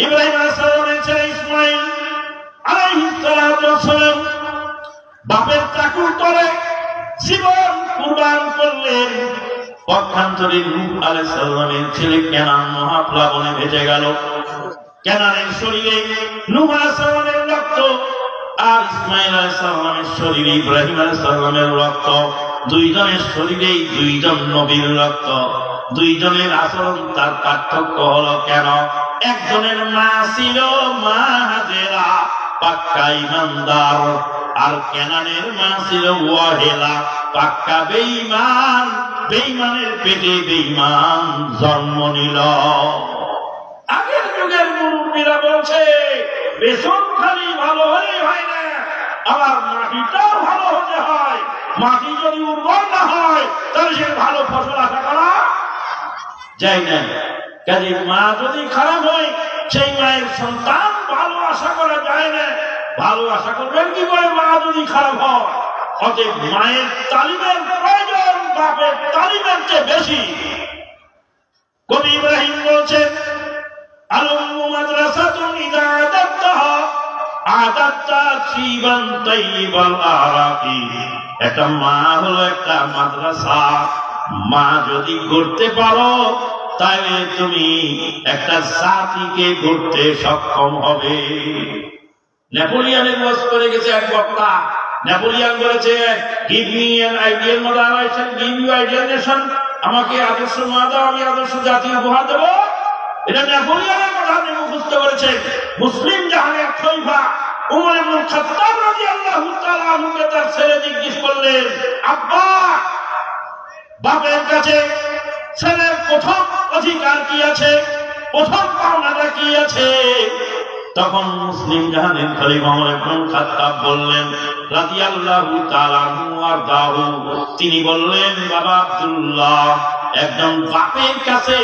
ইব্রাহিম আলাইহিস সালামের ছেলে ইসমাঈল আলাইহিস সালাম বাপের চাকুর তলে জীবন কুরবান করলেন। পক্ষান্তরে নূহ আলাইহিস সালামের ছেলে কেনান মহাপ্লাবনে ভেসে গেল। কেনানের শরীরে নূহ আলাইহিস সালামের রক্ত, আর ইসমাঈল আলাইহিস সালামের শরীরে ইব্রাহিম আলাইহিস সালামের রক্ত। দুইজনের শরীরেই দুইজন নবীর রক্ত। দুইজনের আচরণ তার পার্থক্য হলো কেন? একজনের মা ছিল মা হাজেরা, পাক্কা ইমানদার, আর কেনানের মা ছিল ওয়াহেলা, পাক্কা বেঈমান। বেঈমানের পেটে বেঈমান জন্ম নিল। আগের যুগের মুরব্বীরা বলছে বেসন খালি ভালো হলেই হয় না, আবার মাটিটাও ভালো হতে হয়। মাটি যদি উর্বর না হয়, তাহলে সে ভালো ফসল আশা করা যায় না। কাজে মা যদি খারাপ হয়, সেই মায়ের সন্তান ভালো আশা করা যায় না। ভালো আশা করবেন কি করে মা যদি খারাপ হয়? অতএব মায়ের তালিমের প্রয়োজন বাপের তালিমের চেয়ে বেশি। কবি ইব্রাহিম বলছেন, আল-উম্মু মাদ্রাসাতুন ইযা আদাত্তাহা আদাত্তা শিবান তাইয়িবাল আরাকি। একটা মা হলো একটা মাদ্রাসা। মা যদি গড়তে পারো তাহলে তুমি একটা জাতিকে গড়তে সক্ষম হবে। নেপোলিয়নের ওয়াজ করে গেছে এক বক্তা। নেপোলিয়ন বলেছে, give me an ideal mother, I shall give you ideal nation. আমাকে আদর্শ মা দাও, আমি আদর্শ জাতি উপহার দেবো। এটা নেপোলিয়নের কথা আপনি মুখস্থ করেছেন। মুসলিম জাহানের খলিফা উমর ইবনুল খাত্তাব রাদিয়াল্লাহু তাআলা আনহুকে তার ছেলে জিজ্ঞেস করলেন, আব্বা, বাপের কাছে ছেলের প্রথম অধিকার কি আছে, প্রথম পাওনাটা কি আছে? তখন মুসলিম জাহানের খলিফা উমর ইবনুল খাত্তাব বললেন রাদিয়াল্লাহু তাআলা আনহু আরদাহু, তিনি বললেন, বাবা আব্দুল্লাহ, একজন বাপের কাছে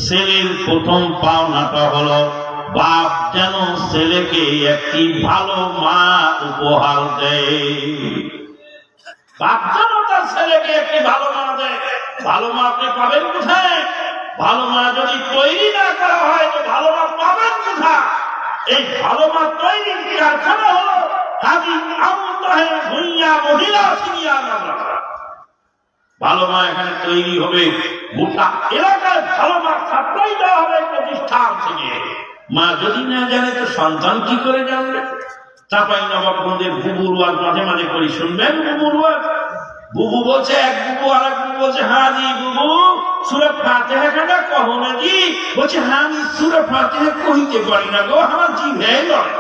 ছেলের প্রথম পাওনাটা হলো বাপ যেন ছেলেকে একটি ভালো মা উপহার দেয়। বাপ যেন তার ছেলেকে একটি ভালো মা দেয়। ভালো মা আপনি পাবেন কোথায়? ভালো মা যদি তৈরি না করা হয় তো ভালো মা পাবেন কোথায়? এই ভালো মা তৈরির কারখানা হলো হাজী আবু তাহের ভুঁইয়া মহিলা সিনিয়র মাদ্রাসা। ভালো মা এখানে তৈরি হবে, গোটা এলাকায় ভালো মা সাপ্লাই দেওয়া হবে প্রতিষ্ঠান থেকে। মা যদি না জানে তো সন্তান কি করে জানবে? চাপাই নবাবগঞ্জের বুবুর ওয়াজ মাঝে মাঝে করি, শুনবেন বুবুর ওয়াজ? বুবু বলছে, এক বুবু আর এক বুবু বলছে, হ্যাঁ জি বুবু, সূরা ফাতিহা কাটা কহো না জি। বলছে, হ্যাঁ আমি সূরা ফাতিহা কইতে পারি না গো, আমার জিভে লড়ে।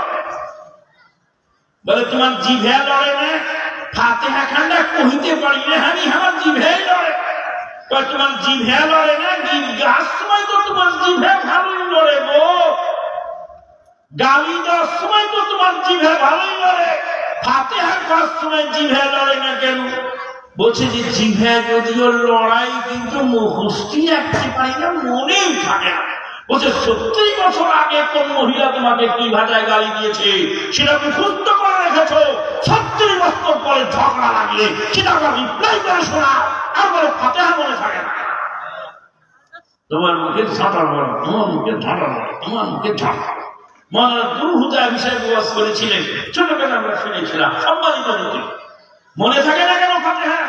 বলে, তোমার জিভে লড়ে না? ফাতিহা কাটা কইতে পারি না, আমি আমার জিভে লড়ে। তোমার জিভে লড়ে না? গীত গাছ সময় তো তোমার জিভে ভালোই লড়ে গো। গালি দেওয়ার সময় তো তোমার জিভে ভালোই লড়ে, ফাতিহা কার সময় জিভে লড়ে না কেন? বলছে যে জিভে যদিও লড়াই কিন্তু মুখস্থি রাখতে পারি না, মনেই থাকে না। বলছে 70 বছর আগে কোন মহিলা তোমাকে কি ভাষায় গালি দিয়েছে সেটা মুখস্থ করে রেখেছ। 70 বছর পরে ঝগড়া লাগলে সেটা আবার রিপ্লাই করে শোনা, আর বলে ফাতিহা মনে থাকে না। তোমার মুখে ঝাঁটা বড়, তোমার মুখে ঝাঁটা বড়, তোমার মুখে ঝাঁটা। মৌলানা দুরহুদা বিষয়ে ওয়াজ করেছিলেন, ছোটবেলা আমরা শুনেছিলাম। সম্মানিত নবী, মনে থাকে না কেন ফাতিহা?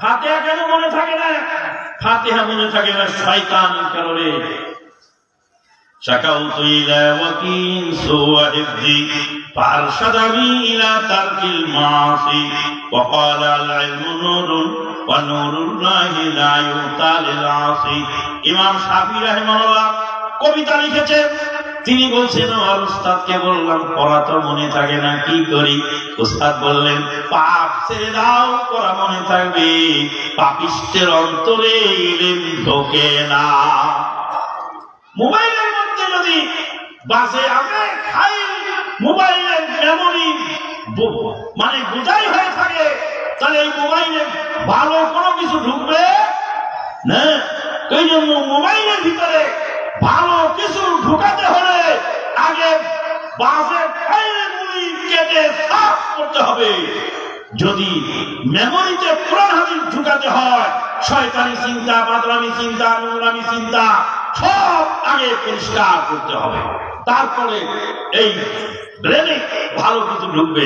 ফাতিহা কেন মনে থাকে না? ফাতিহা মনে থাকে না শয়তানের কারণে। শাকাউতু ইলা ওয়াকিন সুওয়াহিদি ফারশাদানি ইলা তারকিল মাসি ওয়া ক্বালা আল ইলমু নূরুন ওয়া নূরুল্লাহি লা ইউতা লিল আসি। ইমাম শাফি রাহিমাহুল্লাহ কবিতা লিখেছেন। তিনি বলছেন, আমার উস্তাদকে বললাম পড়া তো মনে থাকে না, কি করি? উস্তাদ বললেন, পাপ ছেড়ে দাও, পড়া মনে থাকবে। পাপিষ্টের অন্তরে ইলম ঢোকে না। মোবাইলের মধ্যে যদি বাসে আমরা খাই, মোবাইলের মেমোরি মানে বোঝাই হয়ে থাকে, তাহলে এই মোবাইলে ভালো কোনো কিছু ঢুকবে না। এই জন্য মোবাইলের ভিতরে ভালো কিছু ঢুকাতে হলে আগে বাসে খাইলে মুড়ি কেটে সাফ করতে হবে। যদি মেমোরিতে কোরআন হাদিস ঢুকাতে হয়, শয়তানি চিন্তা, বাদরামি চিন্তা, নোংরামি চিন্তা সব আগে পরিষ্কার করতে হবে, তারপরে এই ব্রেনে ভালো কিছু ঢুকবে।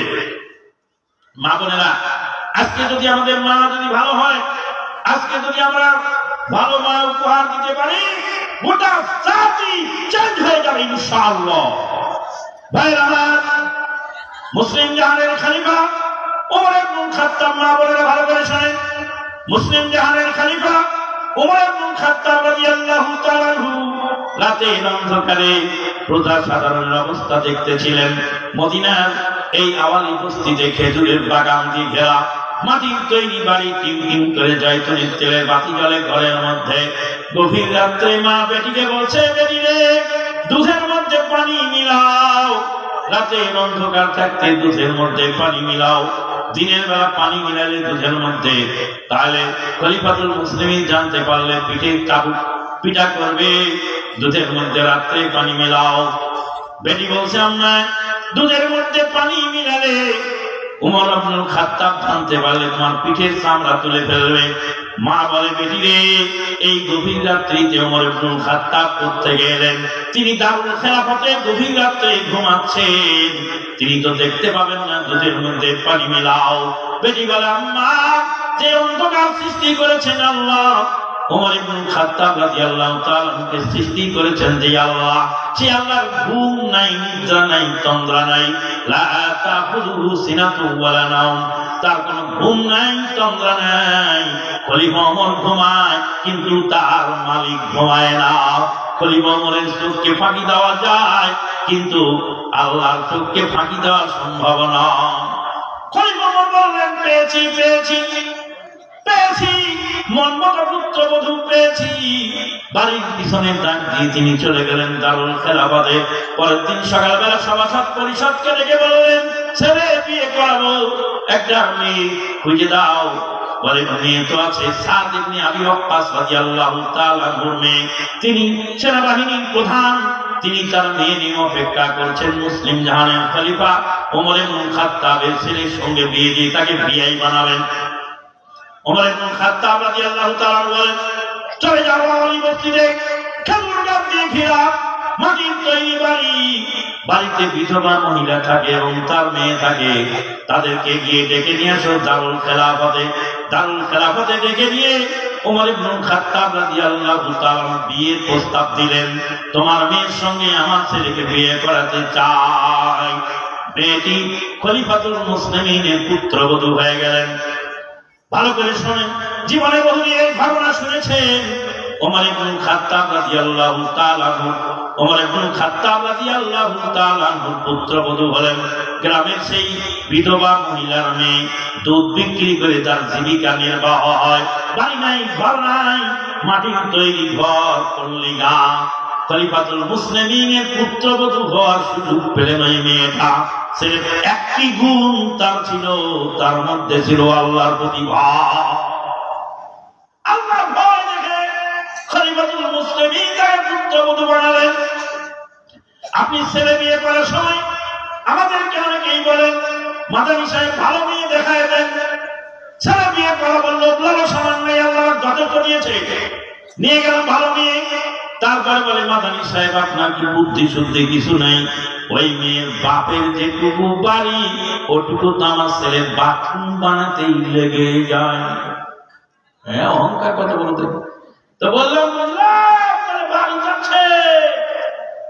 মা বোনেরা, আজকে যদি আমাদের মা যদি ভালো হয়, আজকে যদি আমরা ভালো মা উপহার দিতে পারি, গোটা জাতি চেঞ্জ হয়ে যাবে ইনশাআল্লাহ। ভাইরা আমার, মুসলিম জাহানের খলিফা ওমর ইবনুল খাত্তাব, মা বোনেরা ভালো করে শোনেন, মুসলিম জাহানের খলিফা ওমর ইবনুল খাত্তাব রাদিয়াল্লাহু তাআলা আনহু রাতের অন্ধকারে প্রজা সাধারণের অবস্থা দেখতেছিলেন। মদিনার এই আওয়ালি বস্তিতে খেজুরের বাগান দিয়ে ঘেরা, মাটির তৈরি বাড়ি, টিম টিম করে জয়তুনের তেলের বাতি জ্বলে ঘরের মধ্যে। গভীর রাত্রে মা বেটিকে বলছে, বেটি রে, দুধের মধ্যে পানি মিলাও। রাতের অন্ধকার থাকতে দুধের মধ্যে পানি মিলাও। দিনের বেলা পানি মিলালে দুধের মধ্যে, তাহলে খলিফাতুল মুসলিমিন জানতে পারলে পিঠের চাবুক পিঠা করবে, দুধের মধ্যে রাত্রে পানি মেলাও। বেটি বলছে আম্মা দুধের মধ্যে পানি মিলালে উমর ইবনুল খাত্তাব জানতে পারলে তোমার পিঠের চামড়া তুলে ফেলবে। মা বলে বেটি রে, এই গভীর রাত্রিতে উমর ইবনুল খাত্তাব কোত্থেকে এলেন? তিনি দারুল খেলাফতে গভীর রাত্রে ঘুমাচ্ছেন, তিনি তো দেখতে পাবেন না দুধের মধ্যে পানি মেলাও। বেটি বলে আম্মা যে অন্ধকার সৃষ্টি করেছেন আল্লাহ, ওমর ইবনুল খাত্তাব রাদিয়াল্লাহু তাআলা কে সৃষ্টি করেছেন যে আল্লাহ, সে আল্লাহর ঘুম নাই, নিদ্রা নাই, তন্দ্রা নাই। লা তাখুযুহু সিনাতুন ওয়ালা নাওম, তার কোনো ঘুম নাই, তন্দ্রা নাই। খলিফা ওমর ঘুমায় কিন্তু তার মালিক ঘুমায় না। খলিফা ওমরের চোখকে ফাঁকি দেওয়া যায় কিন্তু আল্লাহর চোখকে ফাঁকি দেওয়া সম্ভব না। খলিফা ওমর বললেন পেয়েছি পেয়েছি পেয়েছি, মনমতো পুত্রবধূ পেয়েছি। বাড়ির পিছনে ডাক দিয়ে তিনি চলে গেলেন দারুল খেলাফতে। পরের দিন সকালবেলা সভাসদ পরিষদকে ডেকে বললেন ছেলে বিয়ে করাবো, একটা মেয়ে খুঁজে দাও। বলে মেয়ে তো আছে, সাদ ইবনে আবি ওয়াক্কাস রাদিয়াল্লাহু তাআলা আনহুর মেয়ে, তিনি সেনাবাহিনীর প্রধান, তিনি তার মেয়ে নিয়ে অপেক্ষা করছেন। মুসলিম জাহানের খলিফা ওমর ইবনুল খাত্তাবের ছেলের সঙ্গে বিয়ে দিয়ে তাকে বিয়াই বানাবেন। ওমর ইবনুল খাত্তাব রাদিয়াল্লাহু তাআলা বলেন চলে যাও আলী মসজিদে, খেজুর গাছ দিয়ে ঘেরা মাটির তৈরি বাড়ি, বাড়িতে বিধবা মহিলা থাকে এবং তার মেয়ে থাকে, তাদেরকে গিয়ে ডেকে নিয়ে আসো দারুল খেলাফতে। দারুল খেলাফতে ডেকে নিয়ে ওমর ইবনুল খাত্তাব রাদিয়াল্লাহু তাআলা বিয়ের প্রস্তাব দিলেন, তোমার মেয়ের সঙ্গে আমার ছেলেকে বিয়ে করাতে চাই। মেয়েটি খলিফাতুল মুসলিমিনের পুত্রবধূ হয়ে গেলেন। ভালো করে শোনেন, জীবনে বহুদিন এই ঘটনা শুনেছেন। ওমর ইবনুল খাত্তাব রাদিয়াল্লাহু তাআলা আনহু, ওমর ইবনুল খাত্তাব রাদিয়াল্লাহু তাআলা আনহুর পুত্রবধূ হলেন গ্রামের সেই বিধবা মহিলার মেয়ে। দুধ বিক্রি করে তার জীবিকা নির্বাহ হয়। বাড়ি নাই, ঘর নাই, মাটির তৈরি ঘর, পল্লী গাঁ। খলিফাতুল মুসলিমিনের পুত্রবধূ হওয়ার সুযোগ পেলেন ওই মেয়েটা। সে একটি গুণ তার ছিল, তার মধ্যে ছিল আল্লাহর প্রতি ভয়। আল্লাহর ভয় দেখে খলিফাতুল মুসলিমিন তাকে পুত্রবধূ বানালেন। আপনি ছেলে বিয়ে করার সময় আমাদেরকে অনেকেই বলেন মাদানী সাহেব ভালো মেয়ে দেখায় দেন। ছেলে বিয়ে করা বললো বলো সামান্য আল্লাহ যথেষ্ট দিয়েছে, নিয়ে গেলাম ভালো মেয়ে। তারপরে বলে মাদানী সাহেব আপনার কি বুদ্ধি শুদ্ধি কিছু নাই, ওই মেয়ের বাপের যেটুকু বাড়ি ওটুকু তো আমার ছেলের বাথরুম বানাতেই লেগে যায়। হ্যাঁ, অহংকার কথা বলতে। তো বললাম বাড়ি যাচ্ছে,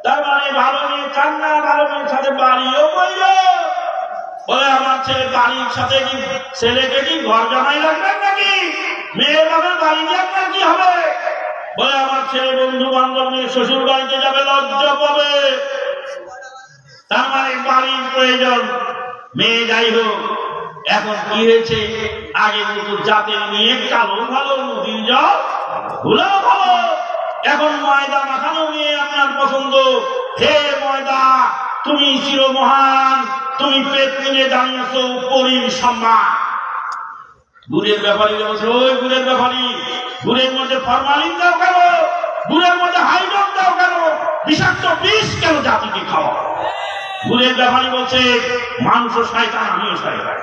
তার মানে ভালো মেয়ে চান না, ভালো মেয়ের সাথে বাড়িও বলল। বলে আমার ছেলে বাড়ির সাথে কি ছেলেকে কি ঘর জামাই লাগবেন নাকি? মেয়ের বাপের বাড়ি দিয়ে আপনার কি হবে? বলে আমার ছেলে বন্ধু বান্ধব নিয়ে শ্বশুর বাড়িতে যাবে, লজ্জা পাবে। তার মানে বাড়ির প্রয়োজন। মেয়ে যাই হোক, এখন কি হয়েছে, আগে কিন্তু জাতের নিয়ে কালো ভালো, নদীর জল ভুলাও ভালো। এখন ময়দা মাখানো নিয়ে আপনার পছন্দ। হে ময়দা, তুমি চির মহান, তুমি পেট নিয়ে দাঁড়িয়েছ পরীর সম্মান। গুড়ের ব্যাপারী বলছে ওই গুড়ের ব্যাপারী, গুড়ের মধ্যে ফরমালিন দাও কেন? গুড়ের মধ্যে হাইড্রোজেন দাও কেন? বিষাক্ত বিষ কেন জাতিকে খাওয়া? গুড়ের ব্যাপারী বলছে মানুষ শয়তান, আমিও শয়তান।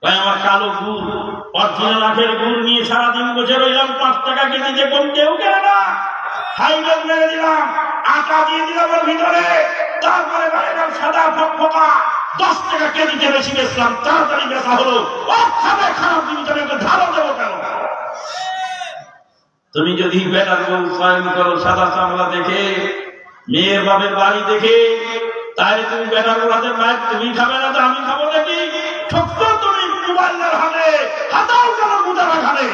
তাই আমার কালো গুড়, অরিজিনাল আখের গুড় নিয়ে সারাদিন বসে রইলাম, 5 টাকা কেজিতে কোন কেউ কেনে না। হাইড্রোজেন মেরে দিলাম, আটা দিয়ে দিলাম ওর ভিতরে, তারপরে বানালাম সাদা ফকফকা, 10 টাকা কেজিতে বেশি বেচলাম, তাড়াতাড়ি বেচা হলো। ও খাবে খারাপ জিনিস, আমি ওকে ধারণ দেবো কেন? তুমি যদি বেটার বউ চয়ন করো সাদা চামড়া দেখে, মেয়ের বাপের বাড়ি দেখে, তাহলে তুমি বেটার হাতে মায়ের তুমি খাবে না, তো আমি খাবো নাকি? ঠক্ক তুমি মোবাইলের হাতে, হাতাও কেন গুদারা খাবে?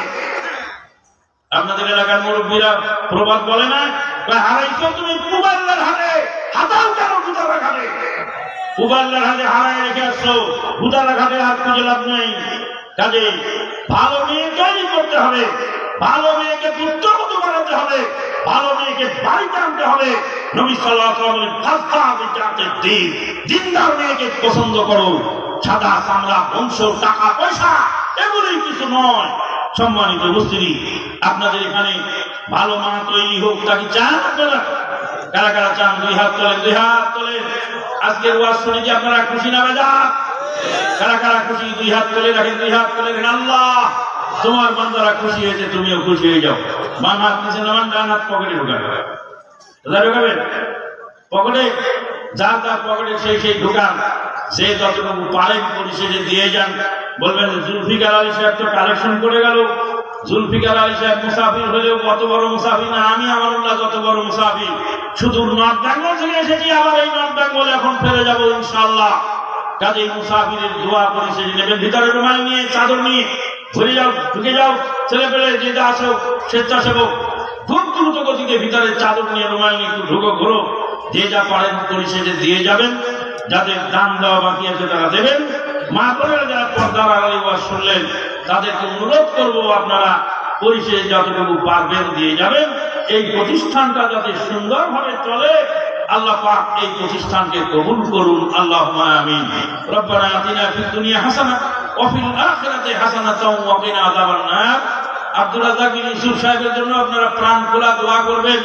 আপনাদের এলাকার মুরব্বীরা প্রবাদ বলে না, হারাইছো তুমি মোবাইলের হাতে, হাতাও কেন গুদারা খাবে? মোবাইলের হাতে হারাই রেখে আসছো, গুদারা খাবে, হাত খুঁজে লাভ নেই। কাজে ভালো মেয়ে তৈরি করতে হবে, ভালো মেয়েকে পুত্রবধূ বানাতে হবে, ভালো মেয়েকে বাড়িতে আনতে হবে। নবী সাল্লাল্লাহু আলাইহি ওয়াসাল্লাম বলেন দিনদার মেয়েকে পছন্দ করো, সাদা চামড়া, বংশ, টাকা পয়সা এগুলোই কিছু নয়। সম্মানিত উপস্থিতি, আপনাদের এখানে ভালো মা তৈরি হোক, তাকে চান আপনারা? কারা কারা চান? দুই হাত তোলেন, দুই হাত তোলেন। আজকের ওয়াজ শুনে কি আপনারা খুশি না বেজা? কারা কারা খুশি? দুই হাত তুলে রাখেন, দুই হাত তুলে রাখেন। আল্লাহ তোমার বান্দারা খুশি হয়েছে, তুমিও খুশি হয়ে যাও। বাম হাত নিচে নামান, ডান হাত পকেটে ঢুকাবেন। ঢুকাবেন পকেটে, যার তার পকেটে সেই ঢুকান। সে যতটুকু পারেন পরিশেষে দিয়ে যান। বলবেন জুলফিকার আলী সাহেব তো কালেকশন করে গেল। জুলফিকার আলী সাহেব মুসাফির হলেও কত বড় মুসাফির না, আমি আমানুল্লাহ যত বড় মুসাফির। শুধু নর্থ বেঙ্গল থেকে এসেছি, আবার এই নর্থ বেঙ্গল এখন ফিরে যাবো ইনশাআল্লাহ। কাজে মুসাফিরের দোয়া পরিশেষে নেবেন। ভিতরে রুমাল নিয়ে, চাদর নিয়ে ঘুরে যাও, ঢুকে যাও। ছেলে পেলে যে আসো, স্বেচ্ছাসেবক খুব দ্রুত গতিতে ভিতরে চাদর নিয়ে, রুমাল নিয়ে একটু ঢুকো, ঘুরো। যে যা পারেন পরিশেষে দিয়ে যাবেন। যাদের দান দেওয়া বাকি আছে তারা দেবেন। মা বোনেরা যারা পর্দার আড়ালে ওয়াজ শুনলেন, তাদেরকে অনুরোধ করবো আপনারা পরিশেষে যতটুকু পারবেন দিয়ে যাবেন। এই প্রতিষ্ঠানটা যাতে সুন্দরভাবে চলে, আল্লাহ পাক এই প্রতিষ্ঠানকে কবুল করুন। আল্লাহুম্মা আমিন। রব্বানা আতিনা ফিদ দুনিয়া হাসানাহ ওয়া ফিল আখিরাতি হাসানাতাও ওয়া কিনা আযাবান নার। আব্দুল রাজ্জাক বিন ইউসুফ সাহেবের জন্য আপনারা প্রাণ খোলা দোয়া করবেন।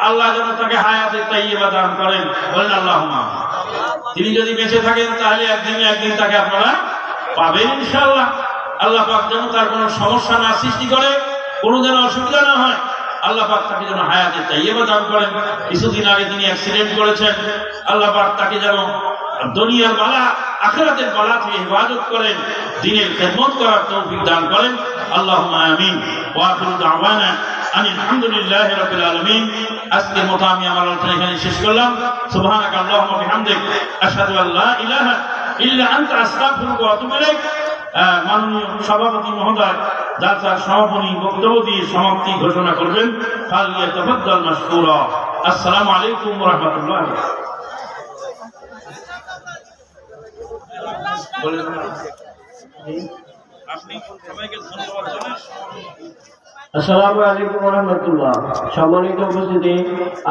আল্লাহ যেন তাকে হায়াতে তাইয়্যিবা দান করেন। বলেন আল্লাহুম্মা আমিন। তিনি যদি বেঁচে থাকেন তাহলে একদিন তাকে আপনারা পাবেন ইনশাআল্লাহ। আল্লাহ পাক যেন তার কোনো সমস্যা না সৃষ্টি করে, কোনো যেন অসুবিধা না হয়। আল্লাহ পাক তাকে যেন হায়াতে তাইয়্যিবা দান করেন। কিছুদিন আগে তিনি অ্যাক্সিডেন্ট করেছেন। আল্লাহ পাক তাকে যেন দুনিয়ার বালা আখিরাতের বালা থেকে হেফাজত করেন, দ্বীনের খেদমত করার তৌফিক দান করেন। আল্লাহুম্মা আমিন। ওয়া আখিরু দাওয়ানা আলহামদুলিল্লাহি রাব্বিল আলামিন। আজকের মতো আমি আমার আলোচনা এখানে শেষ করলাম। সুবহানাকা আল্লাহুম্মা বিহামদিক আশহাদু আল্লা ইলাহা ইল্লা আনতা আস্তাগফিরুকা ওয়া আতুবু ইলাইক। মাননীয় সভাপতি মহোদয় জালসার সমাপনী বক্তব্য দিয়ে সমাপ্তি ঘোষণা করবেন। ফালিয়াতাফাদ্দাল মাশকুরা। আসসালামু আলাইকুম ওয়া রাহমাতুল্লাহ। আসসালামু আলাইকুম ওয়া রাহমাতুল্লাহ। সম্মানিত উপস্থিতি,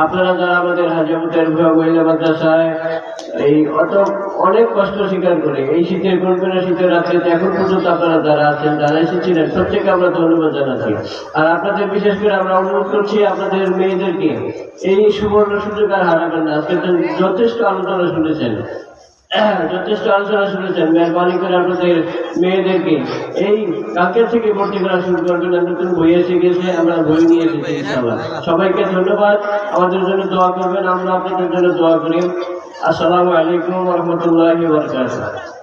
আপনারা যারা আমাদের হাজিপুর মহিলা মাদ্রাসায় এই অনেক কষ্ট স্বীকার করে এই শীতের কল্পনা শীতের রাত্রে এখন পর্যন্ত আপনারা যারা আছেন, যারা এসেছিলেন, প্রত্যেকে আমরা ধন্যবাদ জানাচ্ছি। আর আপনাদের বিশেষ করে আমরা অনুরোধ করছি আপনাদের মেয়েদেরকে এই সুবর্ণ সুযোগ আর হারাবেন না। আজকে যথেষ্ট আলোচনা শুনেছেন, মেহরবানি করে আপনাদের মেয়েদেরকে এই কালকে থেকে ভর্তি করা শুরু করবেন। নতুন বই এসে গেছে, আমরা বই নিয়ে এসেছি ইনশাআল্লাহ। সবাইকে ধন্যবাদ। আমাদের জন্য দোয়া করবেন, আমরা আপনাদের জন্য দোয়া করি। আসসালামু আলাইকুম ওয়া রাহমাতুল্লাহি ওয়া বারাকাতুহু।